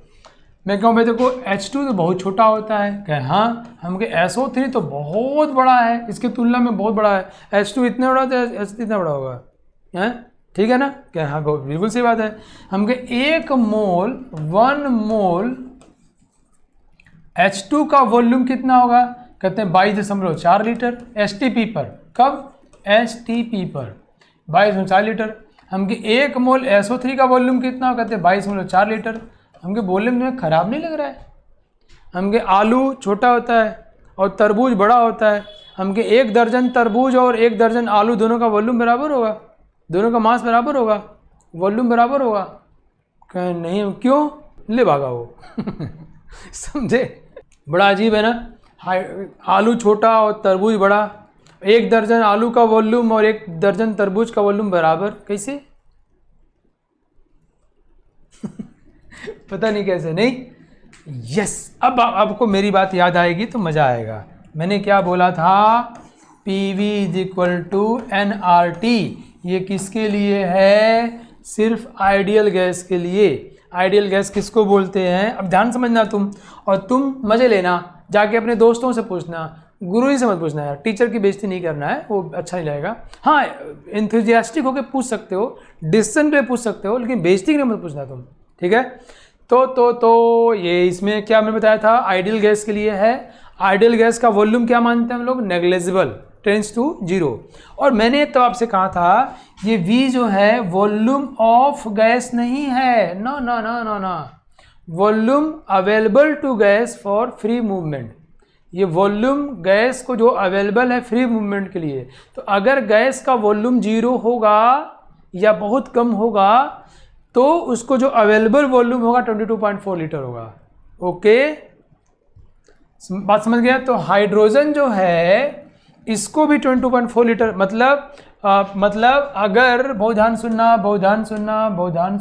मैं कहूँ भाई देखो H2 तो बहुत छोटा होता है, कहे हाँ, हम कहे SO3 तो बहुत बड़ा है, इसके तुलना में बहुत बड़ा है। H2 इतना बड़ा तो H3 इतना बड़ा होगा, हैं? ठीक है ना? क्या हाँ, बिल्कुल सही बात है। हम कहे 1 मोल H2 का वॉल्यूम कितना होगा? कहते हैं 22.4 लीटर STP पर। कब? STP पर 22.4 लीटर। हम कि 1 मोल SO3 का वॉल्यूम कितना होगा? कहते हैं 22.4 लीटर। हम के बोलने में ख़राब नहीं लग रहा है। हम के आलू छोटा होता है और तरबूज बड़ा होता है। हम के 1 दर्जन तरबूज और 1 दर्जन आलू दोनों का वॉल्यूम बराबर होगा, दोनों का मास बराबर होगा, वॉल्यूम बराबर होगा। कहें नहीं, क्यों? ले भागा वो समझे? बड़ा अजीब है ना, आलू छोटा और तरबूज बड़ा, 1 दर्जन आलू का वॉल्यूम और 1 दर्जन तरबूज का वॉल्यूम बराबर, कैसे? पता नहीं कैसे। नहीं, यस, अब आपको मेरी बात याद आएगी तो मज़ा आएगा। मैंने क्या बोला था? PV = nRT। ये किसके लिए है? सिर्फ आइडियल गैस के लिए। आइडियल गैस किसको बोलते हैं? अब ध्यान समझना तुम, और तुम मज़े लेना, जाके अपने दोस्तों से पूछना, गुरु ही से मत पूछना यार, टीचर की बेइज्जती नहीं करना है, वो अच्छा नहीं लगेगा। हाँ, एंथुजियास्टिक होकर पूछ सकते हो, डिसीजन पे पूछ सकते हो, लेकिन बेइज्जती के लिए मत पूछना तुम, ठीक है? तो ये इसमें क्या मैंने बताया था? आइडियल गैस के लिए है। आइडियल गैस का वॉल्यूम क्या मानते हैं हम लोग? Negligible, tends to 0। और मैंने तो आपसे कहा था ये V जो है वॉल्यूम ऑफ गैस नहीं है, ना ना ना ना ना, volume available to gas for free movement. ये वॉल्यूम गैस को जो अवेलेबल है फ्री मूवमेंट के लिए। तो अगर गैस का वॉल्यूम 0 होगा या बहुत कम होगा तो उसको जो अवेलेबल वॉल्यूम होगा 22.4 लीटर होगा। ओके, बात समझ गया? तो हाइड्रोजन जो है इसको भी 22.4 लीटर, मतलब अगर बहुत ध्यान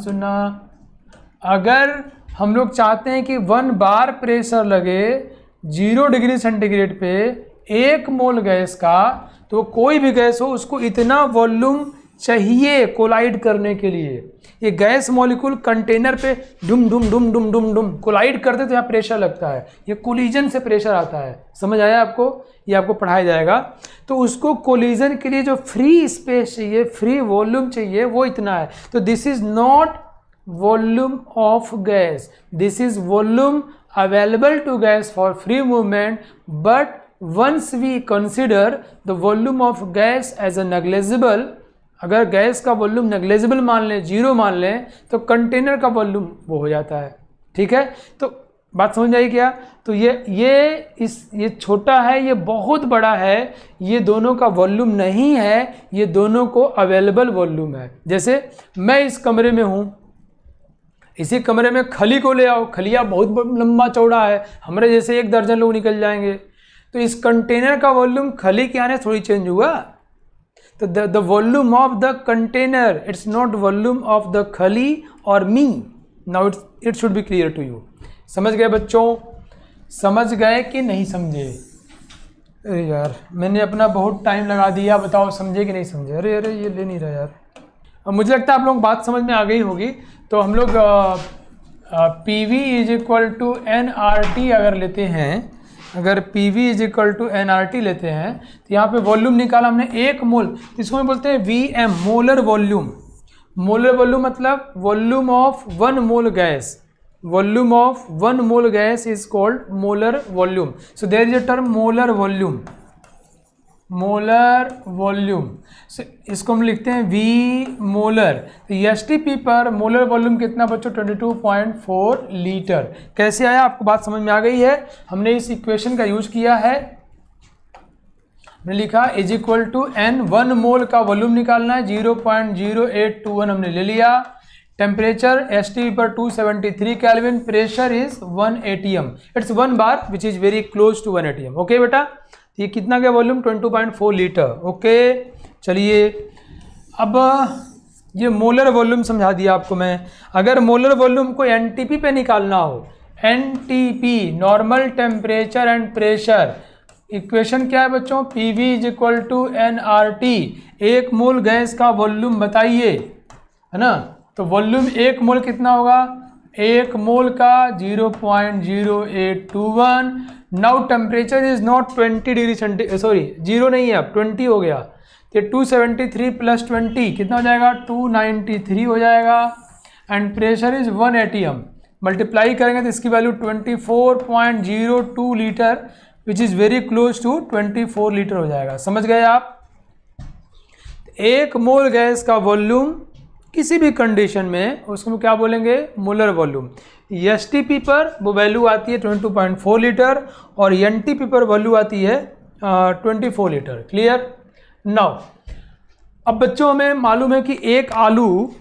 सुनना, अगर हम लोग चाहते हैं कि 1 बार प्रेशर लगे 0 डिग्री सेंटीग्रेड पे 1 मोल गैस का, तो कोई भी गैस हो उसको इतना वॉल्यूम चाहिए कोलाइड करने के लिए। ये गैस मॉलिक्यूल कंटेनर पे डुम डुम डुम डुम डुम डुम कोलाइड करते तो यहाँ प्रेशर लगता है, ये कोलिजन से प्रेशर आता है। समझ आया आपको? ये आपको पढ़ाया जाएगा। तो उसको कोलिजन के लिए जो फ्री स्पेस चाहिए, फ्री वॉल्यूम चाहिए, वो इतना है। तो this is not volume of gas, this is volume available to gas for free movement, but once we consider the volume of gas as a negligible, अगर गैस का volume negligible मान लें, 0 मान लें, तो कंटेनर का वॉल्यूम वो हो जाता है। ठीक है, तो बात समझ आई क्या? तो ये छोटा है, ये बहुत बड़ा है, ये दोनों का वॉल्यूम नहीं है, ये दोनों को अवेलेबल वॉल्यूम है। जैसे मैं इस कमरे में हूँ, इसी कमरे में खली को ले आओ, खलिया बहुत लंबा चौड़ा है, हमारे जैसे 1 दर्जन लोग निकल जाएंगे, तो इस कंटेनर का वॉल्यूम खली के आने थोड़ी चेंज हुआ। तो the volume of the container, it's not volume of the खली और मी। Now it should be clear to you. समझ गए बच्चों? समझ गए कि नहीं समझे? अरे यार मैंने अपना बहुत टाइम लगा दिया, बताओ समझे कि नहीं समझे? अरे ये ले नहीं रहा यार। अब मुझे लगता है आप लोग बात समझ में आ गई होगी। तो हम लोग PV = nRT अगर लेते हैं, अगर PV = nRT लेते हैं, तो यहाँ पे वॉल्यूम निकाला हमने 1 मोल, इसको हम बोलते हैं VM, molar volume. Molar volume मतलब volume of 1 mole gas, volume of 1 mole gas is called molar volume. So there is a term molar volume, molar volume. सो इसको हम लिखते हैं V मोलर। तो STP पर मोलर वॉल्यूम कितना बच्चों? 22.4 लीटर। कैसे आया? आपको बात समझ में आ गई है? हमने इस इक्वेशन का यूज किया है, हमने लिखा = n, 1 मोल का वॉल्यूम निकालना है, 0.0821 हमने ले लिया। टेम्परेचर STP पर 273 kelvin, pressure is 1 atm, it's 1 bar which is very close to 1 atm। Okay बेटा, ये कितना का वॉल्यूम 22.4 लीटर। ओके चलिए, अब ये मोलर वॉल्यूम समझा दिया आपको मैं। अगर मोलर वॉल्यूम को एनटीपी पे निकालना हो, NTP normal temperature and pressure, equation क्या है बच्चों, PV is equal to NRT. एक मोल गैस का वॉल्यूम बताइए, है ना, तो वॉल्यूम एक मोल कितना होगा, एक मोल का 0.0821। Now temperature is not 20 degree centigrade, sorry 0 नहीं है, अब 20 हो गया, तो 273 प्लस 20 कितना हो जाएगा, 293 हो जाएगा। And pressure is 1 ATM, multiply करेंगे तो इसकी value 24.02 litre, which is very close to 24 litre हो जाएगा। समझ गए आप। एक मोल गैस का वॉल्यूम किसी भी कंडीशन में उसको क्या बोलेंगे, मोलर वॉल्यूम। एसटीपी पर वो वैल्यू आती है 22.4 लीटर और एनटीपी पर वैल्यू आती है 24 लीटर। क्लियर। नाउ अब बच्चों हमें मालूम है कि एक आलू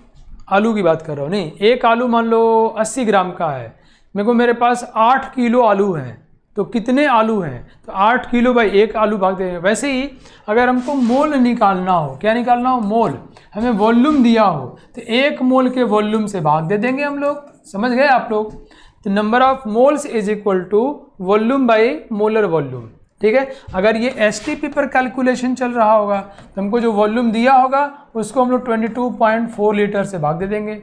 की बात कर रहा हूँ, नहीं, एक आलू मान लो 80 ग्राम का है, मेरे पास 8 किलो आलू हैं, तो कितने आलू हैं, तो 8 किलो बाई एक आलू भाग देंगे। वैसे ही अगर हमको मोल निकालना हो, क्या निकालना हो, मोल, हमें वॉल्यूम दिया हो तो एक मोल के वॉल्यूम से भाग दे देंगे हम लोग। समझ गए आप लोग। तो number of moles is equal to volume by molar volume. ठीक है। अगर ये एसटीपी पर कैलकुलेशन चल रहा होगा तो हमको जो वॉल्यूम दिया होगा उसको हम लोग 22.4 लीटर से भाग दे देंगे।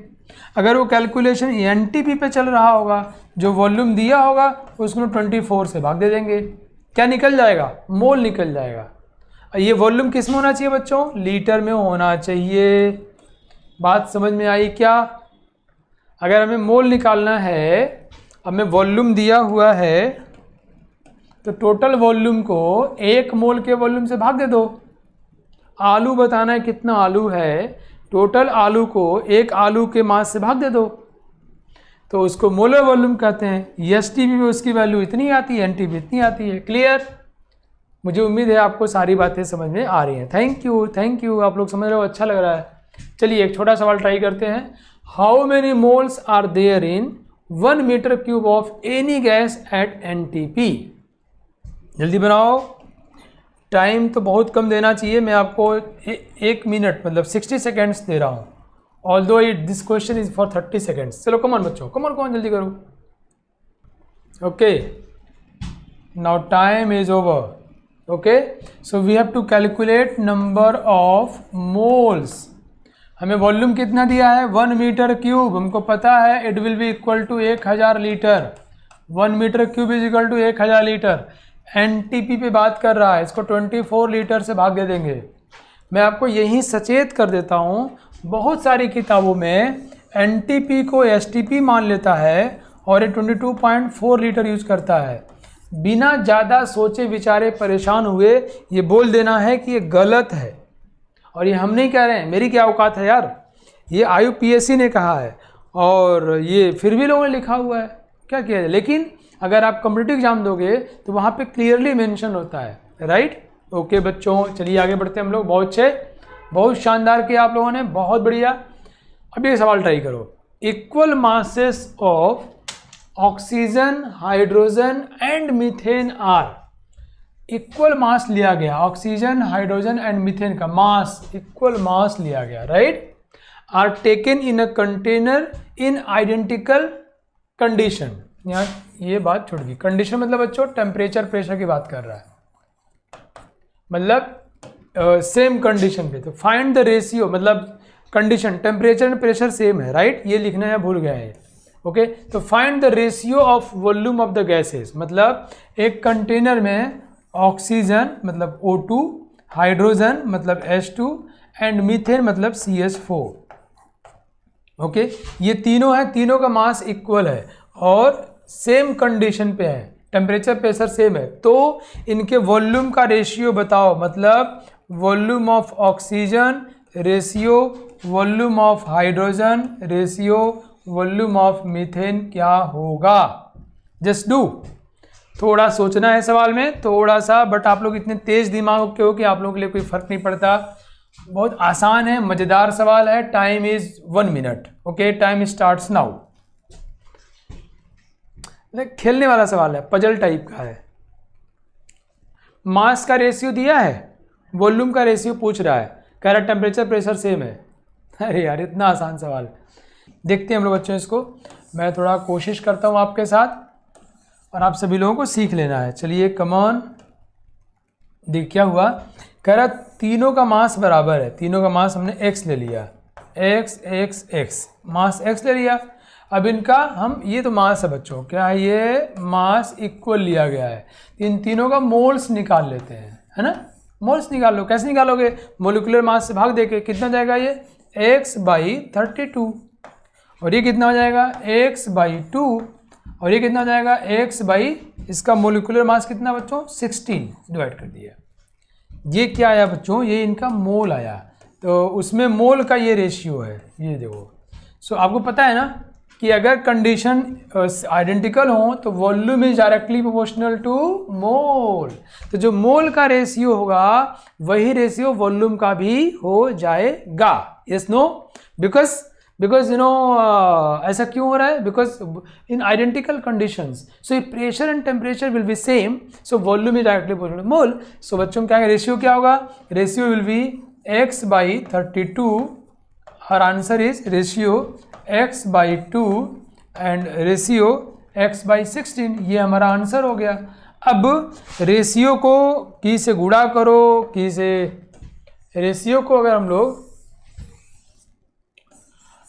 अगर वो कैलकुलेशन एनटीपी पे चल रहा होगा, जो वॉल्यूम दिया होगा उसको 24 से भाग दे देंगे। क्या निकल जाएगा, मोल निकल जाएगा। ये वॉल्यूम किस में होना चाहिए बच्चों, लीटर में होना चाहिए। बात समझ में आई क्या। अगर हमें मोल निकालना है, हमें वॉल्यूम दिया हुआ है, तो टोटल वॉल्यूम को एक मोल के वॉल्यूम से भाग दे दो। आलू बताना है कितना आलू है, टोटल आलू को एक आलू के मास से भाग दे दो, तो उसको मोलर वॉल्यूम कहते हैं। एसटीपी में उसकी वैल्यू इतनी आती है, एनटीपी इतनी आती है। क्लियर। मुझे उम्मीद है आपको सारी बातें समझ में आ रही हैं। थैंक यू, आप लोग समझ रहे हो, अच्छा लग रहा है। चलिए एक छोटा सवाल ट्राई करते हैं। How many moles are there in 1 metre cube of any gas at NTP. जल्दी बनाओ, टाइम तो बहुत कम देना चाहिए, मैं आपको 1 मिनट मतलब 60 सेकेंड्स दे रहा हूँ। Although this question is for 30 seconds. चलो कमॉन बच्चों, कमॉन जल्दी करो। Okay, now time is over. Okay, so we have to calculate number of moles. हमें वॉल्यूम कितना दिया है, 1 मीटर क्यूब। हमको पता है it will be equal to 1000 litre. 1 metre cube is equal to 1000 litre. NTP पे बात कर रहा है, इसको 24 लीटर से भाग दे देंगे। मैं आपको यही सचेत कर देता हूँ, बहुत सारी किताबों में एनटीपी को एसटीपी मान लेता है और ये 22.4 लीटर यूज करता है। बिना ज़्यादा सोचे विचारे परेशान हुए ये बोल देना है कि ये गलत है। और ये हम नहीं कह रहे हैं, मेरी क्या औकात है यार, ये IUPAC ने कहा है और ये फिर भी लोगों ने लिखा हुआ है, क्या किया जाए। लेकिन अगर आप कॉम्पिटिटिव एग्जाम दोगे तो वहाँ पे क्लियरली मेंशन होता है, राइट। ओके बच्चों, चलिए आगे बढ़ते हैं हम लोग। बहुत अच्छे, बहुत शानदार किया आप लोगों ने, बहुत बढ़िया। अब ये सवाल ट्राई करो। Equal masses of oxygen, hydrogen and methane are. Equal mass लिया गया, ऑक्सीजन, हाइड्रोजन एंड मीथेन का मास, इक्वल मास लिया गया, right. Are taken in a container in identical condition. यहाँ ये बात छूट गई। कंडीशन मतलब बच्चों टेम्परेचर प्रेशर की बात कर रहा है, मतलब सेम कंडीशन पे। तो फाइंड द रेशियो, मतलब condition temperature and pressure same है, राइट। ये लिखना है, भूल गया है। ओके, तो find the ratio of volume of the gases, मतलब एक कंटेनर में ऑक्सीजन मतलब O2, हाइड्रोजन मतलब H2 एंड मीथेन मतलब CH4। ओके, ये तीनों है, तीनों का मास इक्वल है और सेम कंडीशन पे है, टेम्परेचर प्रेशर सेम है, तो इनके वॉल्यूम का रेशियो बताओ। मतलब volume of oxygen ratio volume of hydrogen ratio volume of methane क्या होगा। Just do. थोड़ा सोचना है सवाल में, थोड़ा सा, बट आप लोग इतने तेज दिमाग के हो कि आप लोगों के लिए कोई फर्क नहीं पड़ता। बहुत आसान है, मजेदार सवाल है। Time is 1 minute. Okay, time starts now. खेलने वाला सवाल है, पजल टाइप का है। मास का रेशियो दिया है, वॉल्यूम का रेशियो पूछ रहा है, कह रहा टेम्परेचर प्रेशर सेम है। अरे यार इतना आसान सवाल। देखते हैं हम लोग बच्चों इसको, मैं थोड़ा कोशिश करता हूँ आपके साथ और आप सभी लोगों को सीख लेना है। चलिए कम ऑन। देख क्या हुआ, कह रहा तीनों का मास बराबर है, तीनों का मास हमने x ले लिया, x मास x ले लिया। अब इनका हम, ये तो मास है बच्चों, क्या है ये, मास इक्वल लिया गया है। इन तीनों का मोल्स निकाल लेते हैं, है ना। मोल्स निकाल लो, कैसे निकालोगे, मोलिकुलर मास से भाग देके। कितना जाएगा ये x/32, और ये कितना हो जाएगा x/2, और ये कितना हो जाएगा इसका मोलिकुलर मास कितना बच्चों 16 डिवाइड कर दिया। ये क्या आया बच्चों, ये इनका मोल आया, तो उसमें मोल का ये रेशियो है, ये देखो। सो आपको पता है ना कि अगर कंडीशन आइडेंटिकल हो तो volume is directly proportional to mole. तो जो मोल का रेशियो होगा वही रेशियो वॉल्यूम का भी हो जाएगा। Yes no, because you know ऐसा क्यों हो रहा है, because in identical conditions so pressure and temperature will be same, so volume is directly proportional to mole. So बच्चों क्या है, रेशियो क्या होगा, रेशियो विल बी x/32, और answer is ratio x/2 and ratio x/16। ये हमारा answer हो गया। अब रेशियो को की से गुणा करो, की से, रेशियो को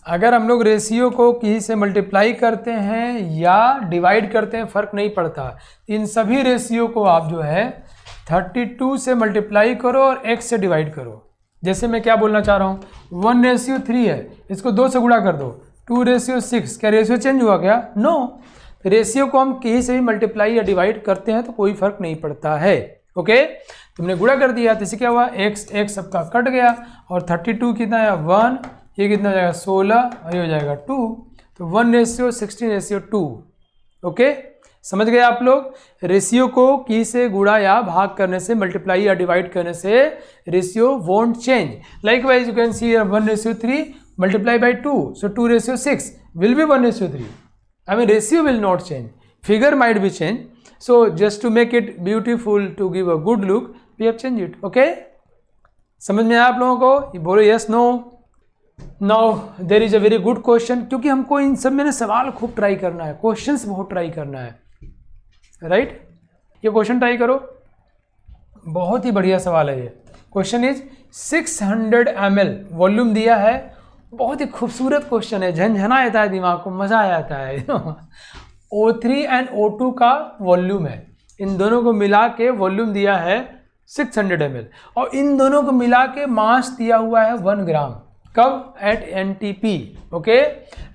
अगर हम लोग रेशियो को की से मल्टीप्लाई करते हैं या डिवाइड करते हैं फर्क नहीं पड़ता। इन सभी रेशियो को आप जो है 32 से मल्टीप्लाई करो और x से डिवाइड करो। जैसे मैं क्या बोलना चाह रहा हूँ, 1:3 है, इसको 2 से गुणा कर दो, 2:6। क्या रेशियो चेंज हुआ क्या, नो। रेशियो को हम कहीं से भी मल्टीप्लाई या डिवाइड करते हैं तो कोई फर्क नहीं पड़ता है। ओके, तुमने गुणा कर दिया तो इससे क्या हुआ, x सबका कट गया, और 32 कितना है 1, ये कितना हो जाएगा 16, और ये हो जाएगा 2, तो 1:16:2। ओके, समझ गए आप लोग। रेशियो को की से गुणा या भाग करने से, मल्टीप्लाई या डिवाइड करने से ratio won't change. Likewise you can see 1:3 multiply by 2, so 2:6 will be 1:3. I mean ratio will not change, figure might be changed, so just to make it beautiful, to give a good look, we have changed it. Okay, समझ में आया आप लोगों को, ये बोलो yes no। Now there is a very good question, क्योंकि हमको इन सब में ना सवाल खूब ट्राई करना है, क्वेश्चंस बहुत ट्राई करना है, राइट। ये क्वेश्चन ट्राई करो, बहुत ही बढ़िया सवाल है ये। क्वेश्चन इज 600 ml वॉल्यूम दिया है, बहुत ही खूबसूरत क्वेश्चन है, झनझना आता है दिमाग को, मजा आ जाता है। O3 एंड O2 का वॉल्यूम है, इन दोनों को मिला के वॉल्यूम दिया है 600 ml, और इन दोनों को मिला के मास दिया हुआ है 1 ग्राम। कब, at NTP। Okay,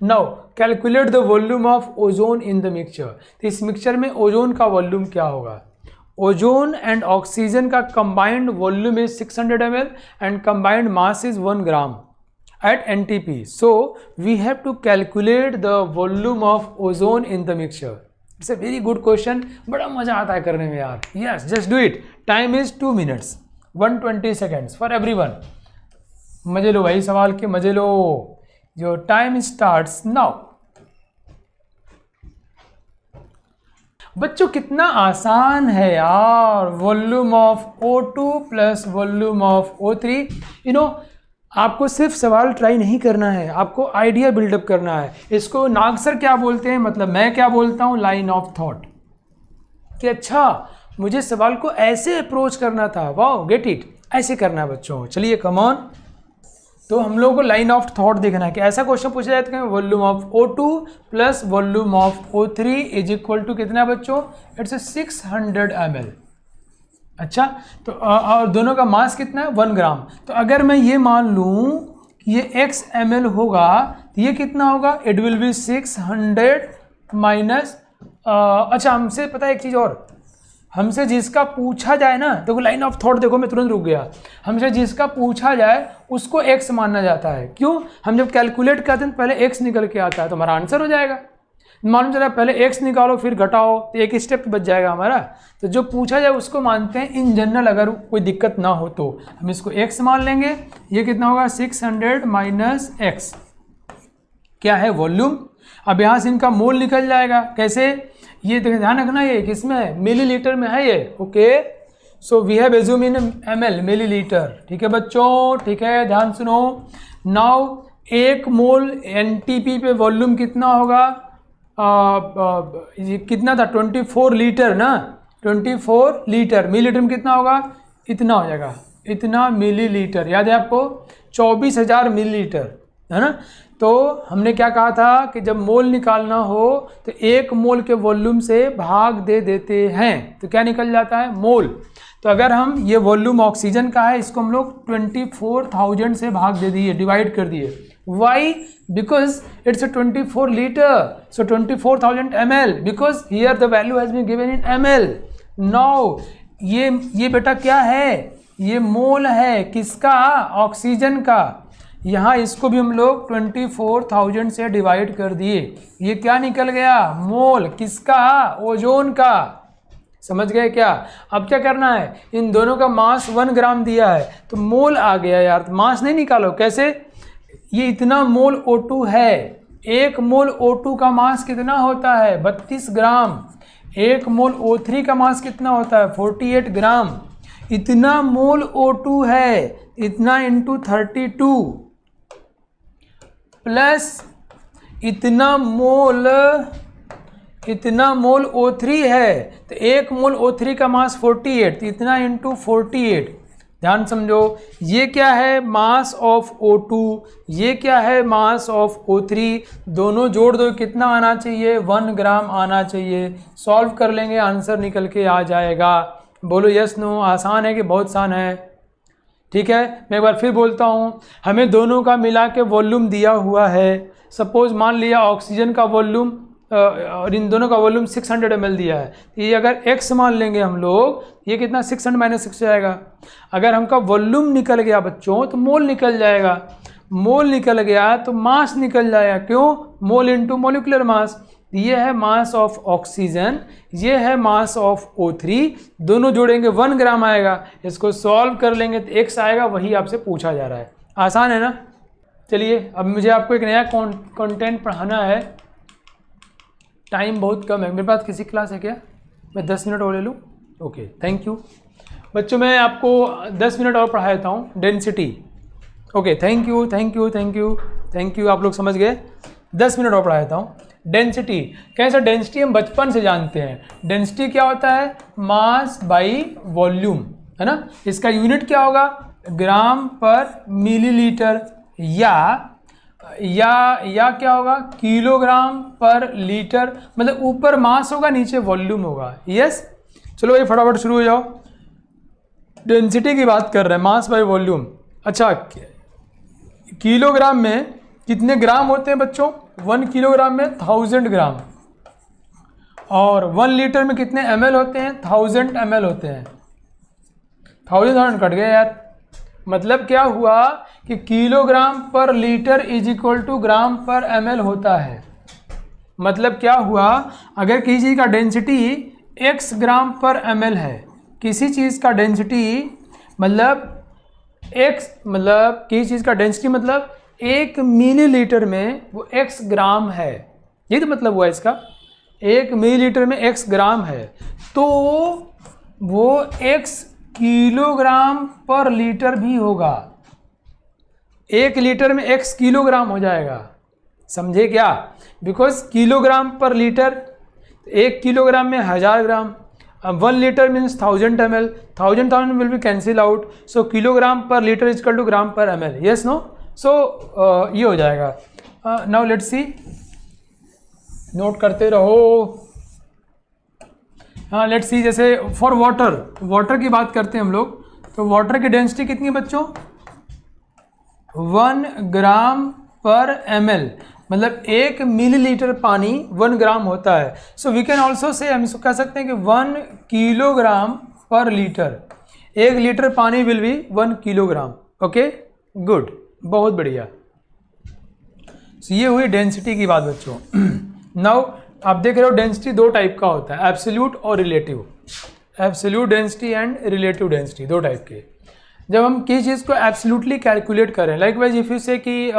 now calculate the volume of ozone in the mixture. तो इस मिक्सचर में ओजोन का वॉल्यूम क्या होगा। ओजोन एंड ऑक्सीजन का combined volume is 600 ml and combined mass is 1 gram at NTP. So we have to calculate the volume of ozone in the mixture. It's a very good question. बड़ा मजा आता है करने में यार। Yes, just do it. Time is 2 minutes, 120 seconds for everyone. मजे लो भाई, सवाल के मजे लो। Your time starts now. बच्चों कितना आसान है यार, volume of O2 plus volume of O3। You know, आपको सिर्फ सवाल ट्राई नहीं करना है, आपको आइडिया बिल्डअप करना है। इसको नाग सर क्या बोलते हैं, मतलब मैं क्या बोलता हूँ, लाइन ऑफ थॉट, कि अच्छा मुझे सवाल को ऐसे अप्रोच करना था, वाओ गेट इट, ऐसे करना है बच्चों। चलिए कम ऑन। तो हम लोगों को लाइन ऑफ थॉट देखना है कि ऐसा क्वेश्चन पूछा जाए तो volume of O2 plus volume of O3 is equal to कितना बच्चों, इट्स 600 ml। अच्छा, तो और दोनों का मास कितना है 1 ग्राम। तो अगर मैं ये मान लूँ कि ये x ml होगा तो ये कितना होगा, इट विल बी 600 माइनस, अच्छा हमसे पता है एक चीज़ और, हमसे जिसका पूछा जाए ना, देखो लाइन ऑफ थॉट देखो, मैं तुरंत रुक गया। हमसे जिसका पूछा जाए उसको x मानना जाता है। क्यों, हम जब कैलकुलेट करते हैं पहले x निकल के आता है तो हमारा आंसर हो जाएगा। मालूम चला पहले x निकालो फिर घटाओ तो एक स्टेप बच जाएगा हमारा। तो जो पूछा जाए उसको मानते हैं इन जनरल, अगर कोई दिक्कत ना हो तो हम इसको x मान लेंगे। ये कितना होगा 600 माइनस x, क्या है वॉल्यूम। अब यहाँ से इनका मोल निकल जाएगा, कैसे, ये ध्यान रखना ये किसमें है, मिलीलीटर में है ये। Okay, so we have assume in ml millilitre. ठीक है बच्चों, ठीक है, ध्यान सुनो। नाउ 1 मोल NTP पे वॉल्यूम कितना होगा? ये कितना था? 24 लीटर ना, 24 लीटर। मिलीलीटर में कितना होगा? इतना हो जाएगा, इतना मिलीलीटर। याद है आपको? 24,000 मिलीलीटर, है ना। तो हमने क्या कहा था कि जब मोल निकालना हो तो 1 मोल के वॉल्यूम से भाग दे देते हैं, तो क्या निकल जाता है? मोल। तो अगर हम ये वॉल्यूम ऑक्सीजन का है, इसको हम लोग 24,000 से भाग दे दिए, डिवाइड कर दिए। Why? Because it's 24 litre, so 24,000 ml, because here the value has been given in ml। Now ये बेटा क्या है? ये मोल है, किसका? ऑक्सीजन का। यहाँ इसको भी हम लोग 24,000 से डिवाइड कर दिए, ये क्या निकल गया? मोल। किसका? ओजोन का। समझ गए क्या? अब क्या करना है? इन दोनों का मास 1 ग्राम दिया है तो मोल आ गया यार। मास नहीं निकालो, कैसे? ये इतना मोल O2 है। 1 मोल O2 का मास कितना होता है? 32 ग्राम। 1 मोल O3 का मास कितना होता है? 48 ग्राम। इतना मोल O2 है, इतना इंटू 32 प्लस इतना मोल O3 है, तो 1 मोल O3 का मास 48, तो इतना इंटू 48। ध्यान समझो, ये क्या है? मास ऑफ O2, ये क्या है? Mass of O3। दोनों जोड़ दो, कितना आना चाहिए? 1 ग्राम आना चाहिए। सॉल्व कर लेंगे, आंसर निकल के आ जाएगा। बोलो यस नो? आसान है कि बहुत आसान है? ठीक है, मैं एक बार फिर बोलता हूँ, हमें दोनों का मिला के वॉल्यूम दिया हुआ है। सपोज मान लिया ऑक्सीजन का वॉल्यूम और इन दोनों का वॉल्यूम 600 ml दिया है, तो ये अगर x मान लेंगे हम लोग, ये कितना? 600 माइनस 6 जाएगा। अगर हमका वॉल्यूम निकल गया बच्चों तो मोल निकल जाएगा। मोल निकल गया तो मास निकल जाएगा। क्यों? Mole into molecular mass. ये है मास ऑफ ऑक्सीजन, ये है मास ऑफ O3, दोनों जोड़ेंगे 1 ग्राम आएगा। इसको सॉल्व कर लेंगे तो x आएगा, वही आपसे पूछा जा रहा है। आसान है ना? चलिए अब मुझे आपको एक नया कंटेंट पढ़ाना है। टाइम बहुत कम है, मेरे पास किसी क्लास है क्या? मैं 10 मिनट और ले लूँ? ओके, थैंक यू बच्चों। मैं आपको 10 मिनट और पढ़ा देता हूँ। Density. Okay, thank you thank you thank you thank you, आप लोग समझ गए। 10 मिनट और पढ़ा देता हूँ। डेंसिटी कैसा? डेंसिटी हम बचपन से जानते हैं। डेंसिटी क्या होता है? मास बाई वॉल्यूम, है ना। इसका यूनिट क्या होगा? ग्राम पर मिलीलीटर, या क्या होगा? किलोग्राम पर लीटर। मतलब ऊपर मास होगा, नीचे वॉल्यूम होगा। यस, चलो भाई फटाफट शुरू हो जाओ। डेंसिटी की बात कर रहे हैं, मास बाई वॉल्यूम। अच्छा, किलोग्राम में कितने ग्राम होते हैं बच्चों? 1 किलोग्राम में 1000 ग्राम। और 1 लीटर में कितने ml होते हैं? 1000 ml होते हैं। 1000 कट गए यार। मतलब क्या हुआ कि किलोग्राम पर लीटर इज इक्वल टू ग्राम पर ml होता है। मतलब क्या हुआ? अगर किसी चीज़ का डेंसिटी x ग्राम पर ml है, किसी चीज़ का डेंसिटी मतलब किसी चीज़ का डेंसिटी मतलब 1 मिलीलीटर में वो x ग्राम है, ये तो मतलब हुआ इसका। 1 मिलीलीटर में x ग्राम है, तो वो x किलोग्राम पर लीटर भी होगा। 1 लीटर में x किलोग्राम हो जाएगा। समझे क्या? बिकॉज किलोग्राम पर लीटर, 1 किलोग्राम में 1000 ग्राम। अब 1 litre means 1000 ml, 1000 will be cancel out, so kilogram पर लीटर इज इक्वल टू ग्राम पर ml। Yes no? सो ये हो जाएगा। नाउ लेट्स सी, नोट करते रहो। हाँ, लेट्स सी, जैसे फॉर वाटर की बात करते हैं हम लोग, तो वाटर की डेंसिटी कितनी है बच्चों? 1 ग्राम पर ml, मतलब 1 मिलीलीटर पानी 1 ग्राम होता है। So we can also say, हम इसको कह सकते हैं कि 1 किलोग्राम पर लीटर। 1 लीटर पानी will be 1 kilogram. Okay, good, बहुत बढ़िया। so, ये हुई डेंसिटी की बात बच्चों। नाउ आप देख रहे हो डेंसिटी 2 टाइप का होता है, एब्सोल्यूट और relative. Absolute density and relative density, 2 type के। जब हम किसी चीज़ को एब्सोल्युटली कैलकुलेट करें, लाइक वाइज इफ यू से कि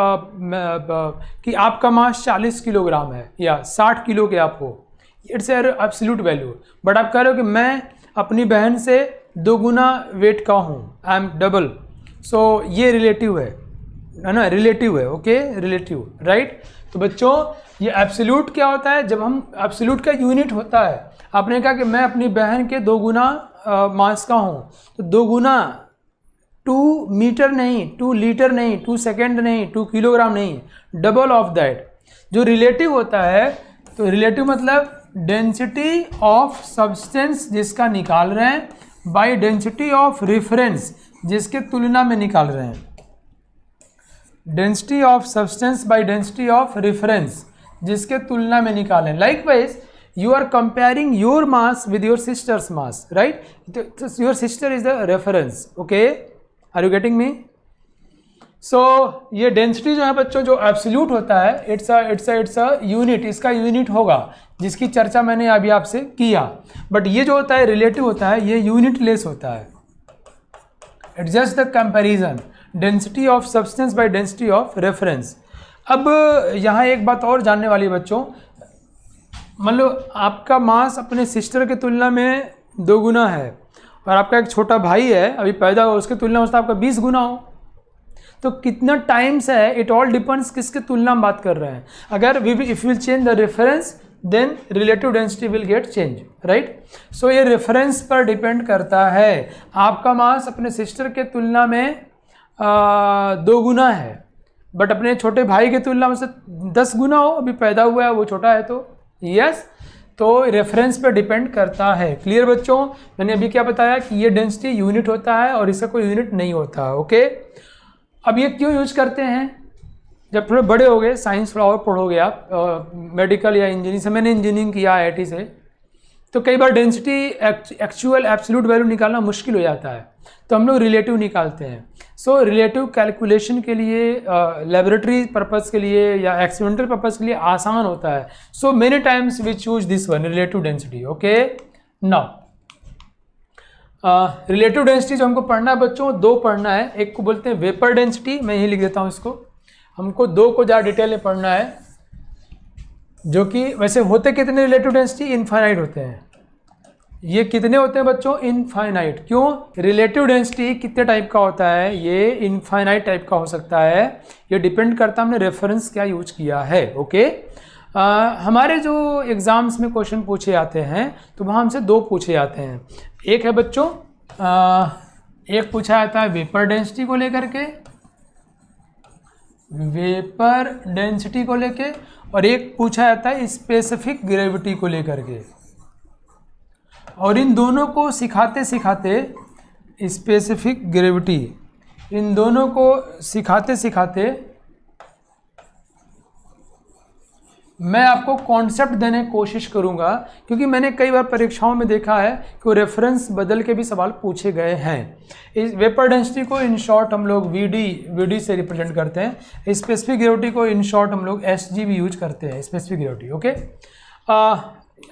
आपका मास 40 किलोग्राम है या 60 किलो के आप हो, इट्स एब्सोल्यूट वैल्यू। बट आप कह रहे हो कि मैं अपनी बहन से 2 गुना वेट का हूँ, आई एम डबल। सो ये रिलेटिव है ना, रिलेटिव है, ओके, रिलेटिव, राइट। तो बच्चों ये एब्सोल्यूट क्या होता है, जब हम एब्सोल्यूट का यूनिट होता है, आपने कहा कि मैं अपनी बहन के 2 गुना मास का हूँ, तो 2 गुना 2 मीटर नहीं, 2 लीटर नहीं, 2 सेकेंड नहीं, 2 किलोग्राम नहीं, डबल ऑफ दैट। जो रिलेटिव होता है, तो रिलेटिव मतलब डेंसिटी ऑफ सब्सटेंस जिसका निकाल रहे हैं बाय डेंसिटी ऑफ रेफरेंस जिसके तुलना में निकाल रहे हैं, density of substance by density of reference जिसके तुलना में निकालें। Likewise you are comparing your mass with your sister's mass, right? Your sister is the reference, okay? Are you getting me? So ये डेंसिटी जो है बच्चों, जो एब्सोल्यूट होता है, इट्स अ यूनिट, इसका यूनिट होगा जिसकी चर्चा मैंने अभी आपसे किया। बट ये जो होता है रिलेटिव होता है, ये यूनिट लेस होता है। It's just the comparison, density of substance by density of reference. अब यहाँ एक बात और जानने वाली है बच्चों, मान लो आपका मास अपने सिस्टर की तुलना में 2 गुना है और आपका एक छोटा भाई है अभी पैदा हुआ, उसकी तुलना में आपका 20 गुना हो, तो कितना टाइम्स है, इट ऑल डिपेंड्स किसके तुलना में बात कर रहे हैं। अगर if will change the reference then relative density will get change, right. So ये रेफरेंस पर डिपेंड करता है। आपका मास अपने सिस्टर के तुलना में 2 गुना है, बट अपने छोटे भाई की तुलना में से 10 गुना हो, अभी पैदा हुआ है, वो छोटा है, तो यस, तो रेफरेंस पे डिपेंड करता है। क्लियर बच्चों, मैंने अभी क्या बताया कि ये डेंसिटी यूनिट होता है और इसका कोई यूनिट नहीं होता, ओके। अब ये क्यों यूज करते हैं, जब थोड़े बड़े हो गए, साइंस थोड़ा और पढ़ोगे आप, मेडिकल या इंजीनियरिंग से, मैंने इंजीनियरिंग किया IIT से, तो कई बार डेंसिटी एक्चुअल एब्सोल्यूट वैल्यू निकालना मुश्किल हो जाता है, तो हम लोग रिलेटिव निकालते हैं। सो रिलेटिव कैलकुलेशन के लिए, लेबोरेटरी पर्पस के लिए या एक्सपेरिमेंटल पर्पस के लिए आसान होता है। So many times we choose this one, relative density, okay. Now relative density जो हमको पढ़ना है बच्चों, 2 पढ़ना है। एक को बोलते हैं वेपर डेंसिटी, मैं यही लिख देता हूँ इसको, हमको 2 को ज़्यादा डिटेल में पढ़ना है, जो कि वैसे होते कितने रिलेटिव डेंसिटी, इनफाइनाइट होते हैं। ये कितने होते हैं बच्चों, इनफाइनाइट। क्यों, रिलेटिव डेंसिटी कितने टाइप का होता है, ये इनफाइनाइट टाइप का हो सकता है, ये डिपेंड करता है हमने रेफरेंस क्या यूज किया है, ओके। हमारे जो एग्जाम्स में क्वेश्चन पूछे जाते हैं, तो वहाँ हमसे 2 पूछे जाते हैं। एक है बच्चों, एक पूछा जाता है वेपर डेंसिटी को लेकर के, वेपर डेंसिटी को लेके, और एक पूछा जाता है स्पेसिफिक ग्रेविटी को लेकर के। और इन दोनों को सिखाते सिखाते, स्पेसिफिक ग्रेविटी, इन दोनों को सिखाते सिखाते मैं आपको कॉन्सेप्ट देने की कोशिश करूंगा, क्योंकि मैंने कई बार परीक्षाओं में देखा है कि वो रेफरेंस बदल के भी सवाल पूछे गए हैं। इस वेपर डेंसिटी को इन शॉर्ट हम लोग वीडी से रिप्रेजेंट करते हैं। स्पेसिफिक ग्रेविटी को इन शॉर्ट हम लोग SG भी यूज करते हैं, स्पेसिफिक ग्रेविटी, ओके।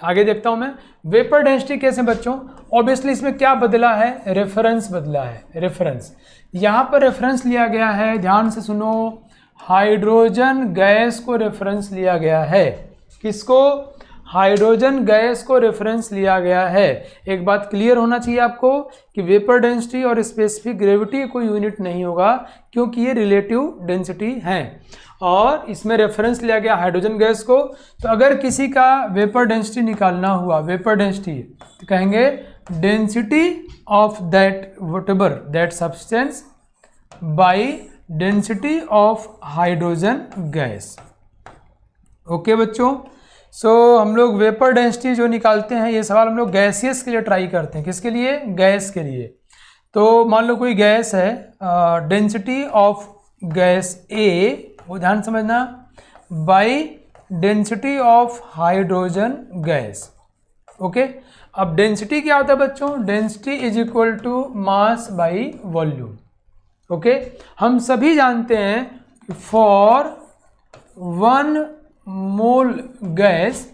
आगे देखता हूं मैं, वेपर डेंसिटी कैसे बच्चों, ऑब्वियसली इसमें क्या बदला है, रेफरेंस बदला है। रेफरेंस, यहाँ पर रेफरेंस लिया गया है, ध्यान से सुनो, हाइड्रोजन गैस को रेफरेंस लिया गया है। किसको, हाइड्रोजन गैस को रेफरेंस लिया गया है। एक बात क्लियर होना चाहिए आपको कि वेपर डेंसिटी और स्पेसिफिक ग्रेविटी कोई यूनिट नहीं होगा, क्योंकि ये रिलेटिव डेंसिटी हैं और इसमें रेफरेंस लिया गया हाइड्रोजन गैस को। तो अगर किसी का वेपर डेंसिटी निकालना हुआ, वेपर डेंसिटी, तो कहेंगे density of that whatever that substance by density of hydrogen gas, okay बच्चों। सो हम लोग वेपर डेंसिटी जो निकालते हैं, ये सवाल हम लोग गैसियस के लिए ट्राई करते हैं। किसके लिए, गैस के लिए। तो मान लो कोई गैस है, डेंसिटी ऑफ गैस A, वो ध्यान समझना, by density of hydrogen gas, okay. अब डेंसिटी क्या होता है बच्चों, density is equal to mass by volume, okay. हम सभी जानते हैं for 1 mole gas,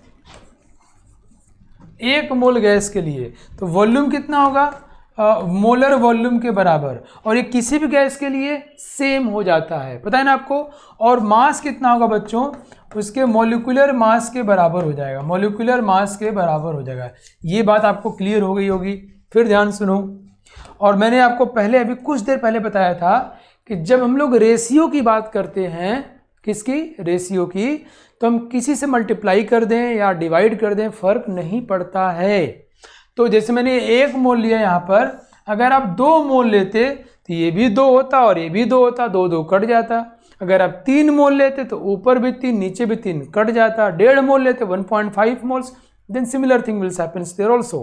1 mole gas के लिए तो वॉल्यूम कितना होगा, मोलर वॉल्यूम के बराबर, और ये किसी भी गैस के लिए सेम हो जाता है, पता है ना आपको। और मास कितना होगा बच्चों, उसके मॉलिक्यूलर मास के बराबर हो जाएगा, मॉलिक्यूलर मास के बराबर हो जाएगा। ये बात आपको क्लियर हो गई होगी। फिर ध्यान सुनो, और मैंने आपको पहले अभी कुछ देर पहले बताया था कि जब हम लोग रेशियो की बात करते हैं, किसकी, रेशियो की, तो हम किसी से मल्टीप्लाई कर दें या डिवाइड कर दें फर्क नहीं पड़ता है। तो जैसे मैंने 1 मोल लिया यहाँ पर, अगर आप 2 मोल लेते तो ये भी 2 होता और ये भी 2 होता, 2 2 कट जाता। अगर आप 3 मोल लेते तो ऊपर भी 3 नीचे भी 3 कट जाता। 1.5 मोल लेते 1.5 moles, then similar thing will happen there also,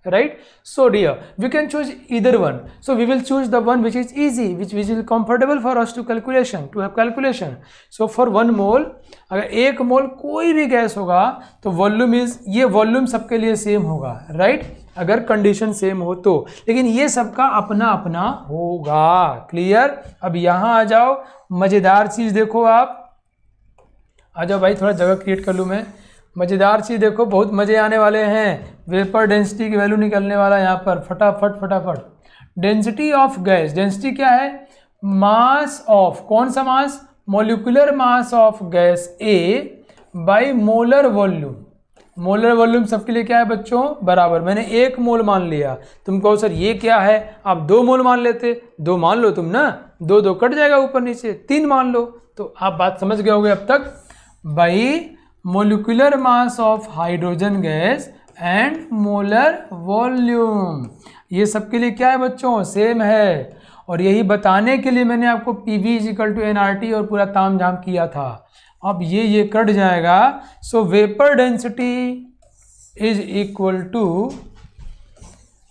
right? So dear, we can choose either one. So we will choose the one which is easy, which is comfortable for us to have calculation. So for 1 mole, अगर 1 मोल कोई भी gas होगा तो volume ये volume सबके लिए same होगा, right? अगर कंडीशन सेम हो तो, लेकिन ये सबका अपना अपना होगा। क्लियर? अब यहाँ आ जाओ, मजेदार चीज देखो आप, आ जाओ भाई, थोड़ा जगह क्रिएट कर लूँ मैं। मज़ेदार चीज़ देखो, बहुत मज़े आने वाले हैं। वेपर डेंसिटी की वैल्यू निकलने वाला है यहाँ पर, फटाफट। डेंसिटी ऑफ गैस, डेंसिटी क्या है? मास ऑफ, कौन सा mass? Molecular mass of gas A by molar volume. Molar volume सबके लिए क्या है बच्चों? बराबर। मैंने 1 मोल मान लिया, तुम कहो सर ये क्या है? आप 2 मोल मान लेते, 2 मान लो तुम ना, 2 2 कट जाएगा ऊपर नीचे, 3 मान लो। तो आप बात समझ गए होगे अब तक। By molecular mass of hydrogen gas and molar volume, ये सबके लिए क्या है बच्चों? सेम है। और यही बताने के लिए मैंने आपको PV = nRT और पूरा ताम झाम किया था। अब ये कट जाएगा। So vapour density is equal to,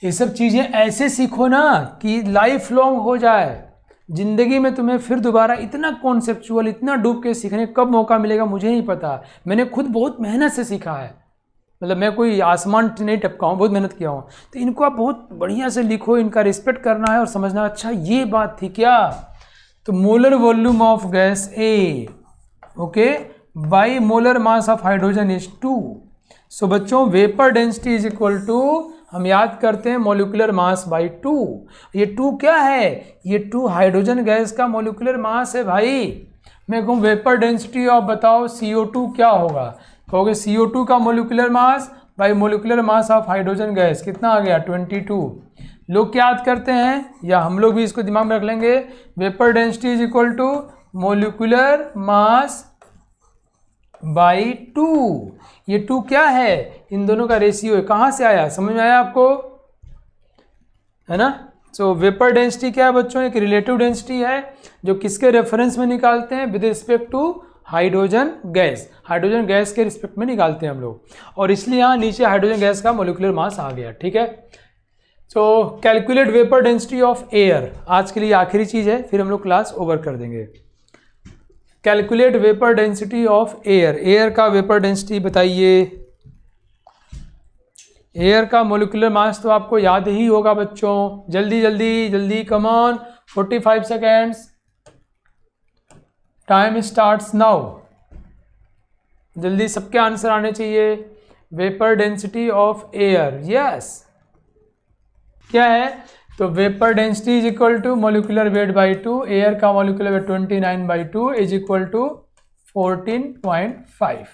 ये सब चीज़ें ऐसे सीखो ना कि लाइफ लॉन्ग हो जाए। जिंदगी में तुम्हें फिर दोबारा इतना कॉन्सेप्चुअल, इतना डूब के सीखने कब मौका मिलेगा मुझे नहीं पता। मैंने खुद बहुत मेहनत से सीखा है, मतलब मैं कोई आसमान नहीं टपका हूँ, बहुत मेहनत किया हूँ। तो इनको आप बहुत बढ़िया से लिखो, इनका रिस्पेक्ट करना है और समझना, अच्छा ये बात थी क्या। तो molar volume of gas A, okay, by molar mass of hydrogen is 2। So बच्चों vapour density is equal to, हम याद करते हैं मॉलिक्यूलर मास बाई 2। ये 2 क्या है? ये 2 हाइड्रोजन गैस का मॉलिक्यूलर मास है भाई। मैं कहूँ वेपर डेंसिटी ऑफ, बताओ CO2 क्या होगा? कहोगे CO2 का molecular mass by molecular mass of hydrogen gas कितना आ गया? 22। लोग क्या याद करते हैं, या हम लोग भी इसको दिमाग में रख लेंगे, vapour density is equal to molecular mass by 2। ये 2 क्या है? इन दोनों का रेशियो है। कहाँ से आया, समझ में आया आपको? है ना? सो वेपर डेंसिटी क्या है बच्चों? एक रिलेटिव डेंसिटी है जो किसके रेफरेंस में निकालते हैं? With respect to hydrogen gas. Hydrogen gas के रिस्पेक्ट में निकालते हैं हम लोग, और इसलिए यहाँ नीचे हाइड्रोजन गैस का मॉलिक्यूलर मास आ गया। ठीक है, so calculate vapour density of air आज के लिए आखिरी चीज़ है, फिर हम लोग क्लास ओवर कर देंगे। Calculate vapour density of air. Air का वेपर डेंसिटी बताइए। एयर का मोलिकुलर मास तो आपको याद ही होगा बच्चों। जल्दी जल्दी जल्दी, come on, 45 seconds, time starts now. जल्दी सबके आंसर आने चाहिए। Vapour density of air, yes क्या है? तो vapour density is equal to molecular weight by 2। Air का molecular weight 29/2 is equal to 14.5।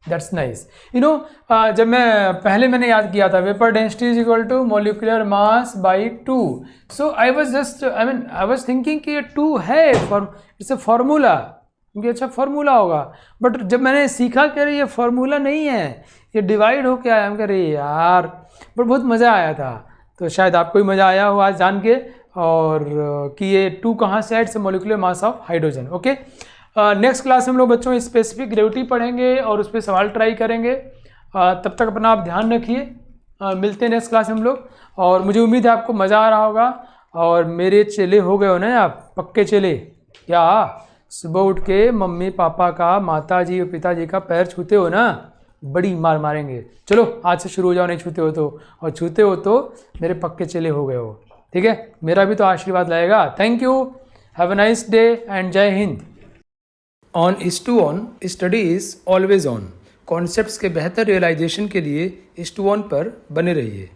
That's nice. You know, जब मैंने याद किया था vapour density is equal to molecular mass by 2, so I was thinking कि ये 2 है, इट्स अ फॉर्मूला, क्योंकि अच्छा फॉर्मूला होगा। बट जब मैंने सीखा कि ये फॉर्मूला नहीं है, ये डिवाइड होके आया, हम कह रहे यार, बट बहुत मज़ा आया था। तो शायद आपको भी मज़ा आया हो आज जान के, और कि ये 2 कहाँ से है? It's molecular mass of hydrogen. Okay, next class में हम लोग बच्चों स्पेसिफिक ग्रेविटी पढ़ेंगे और उस पर सवाल ट्राई करेंगे। तब तक अपना आप ध्यान रखिए। मिलते हैं नेक्स्ट क्लास में हम लोग, और मुझे उम्मीद है आपको मज़ा आ रहा होगा। और मेरे चेले हो गए हो ना आप, पक्के चेले। क्या सुबह उठ के मम्मी पापा का, माता जी और पिताजी का पैर छूते हो ना, बड़ी मार मारेंगे। चलो आज से शुरू हो जाओ, नहीं छूते हो तो, और छूते हो तो मेरे पक्के चले हो गए हो। ठीक है, मेरा भी तो आशीर्वाद लगेगा। Thank you, have a nice day and जय हिंद। On is to on, study is always on. Concepts के बेहतर रियलाइजेशन के लिए इज टू ऑन पर बने रहिए।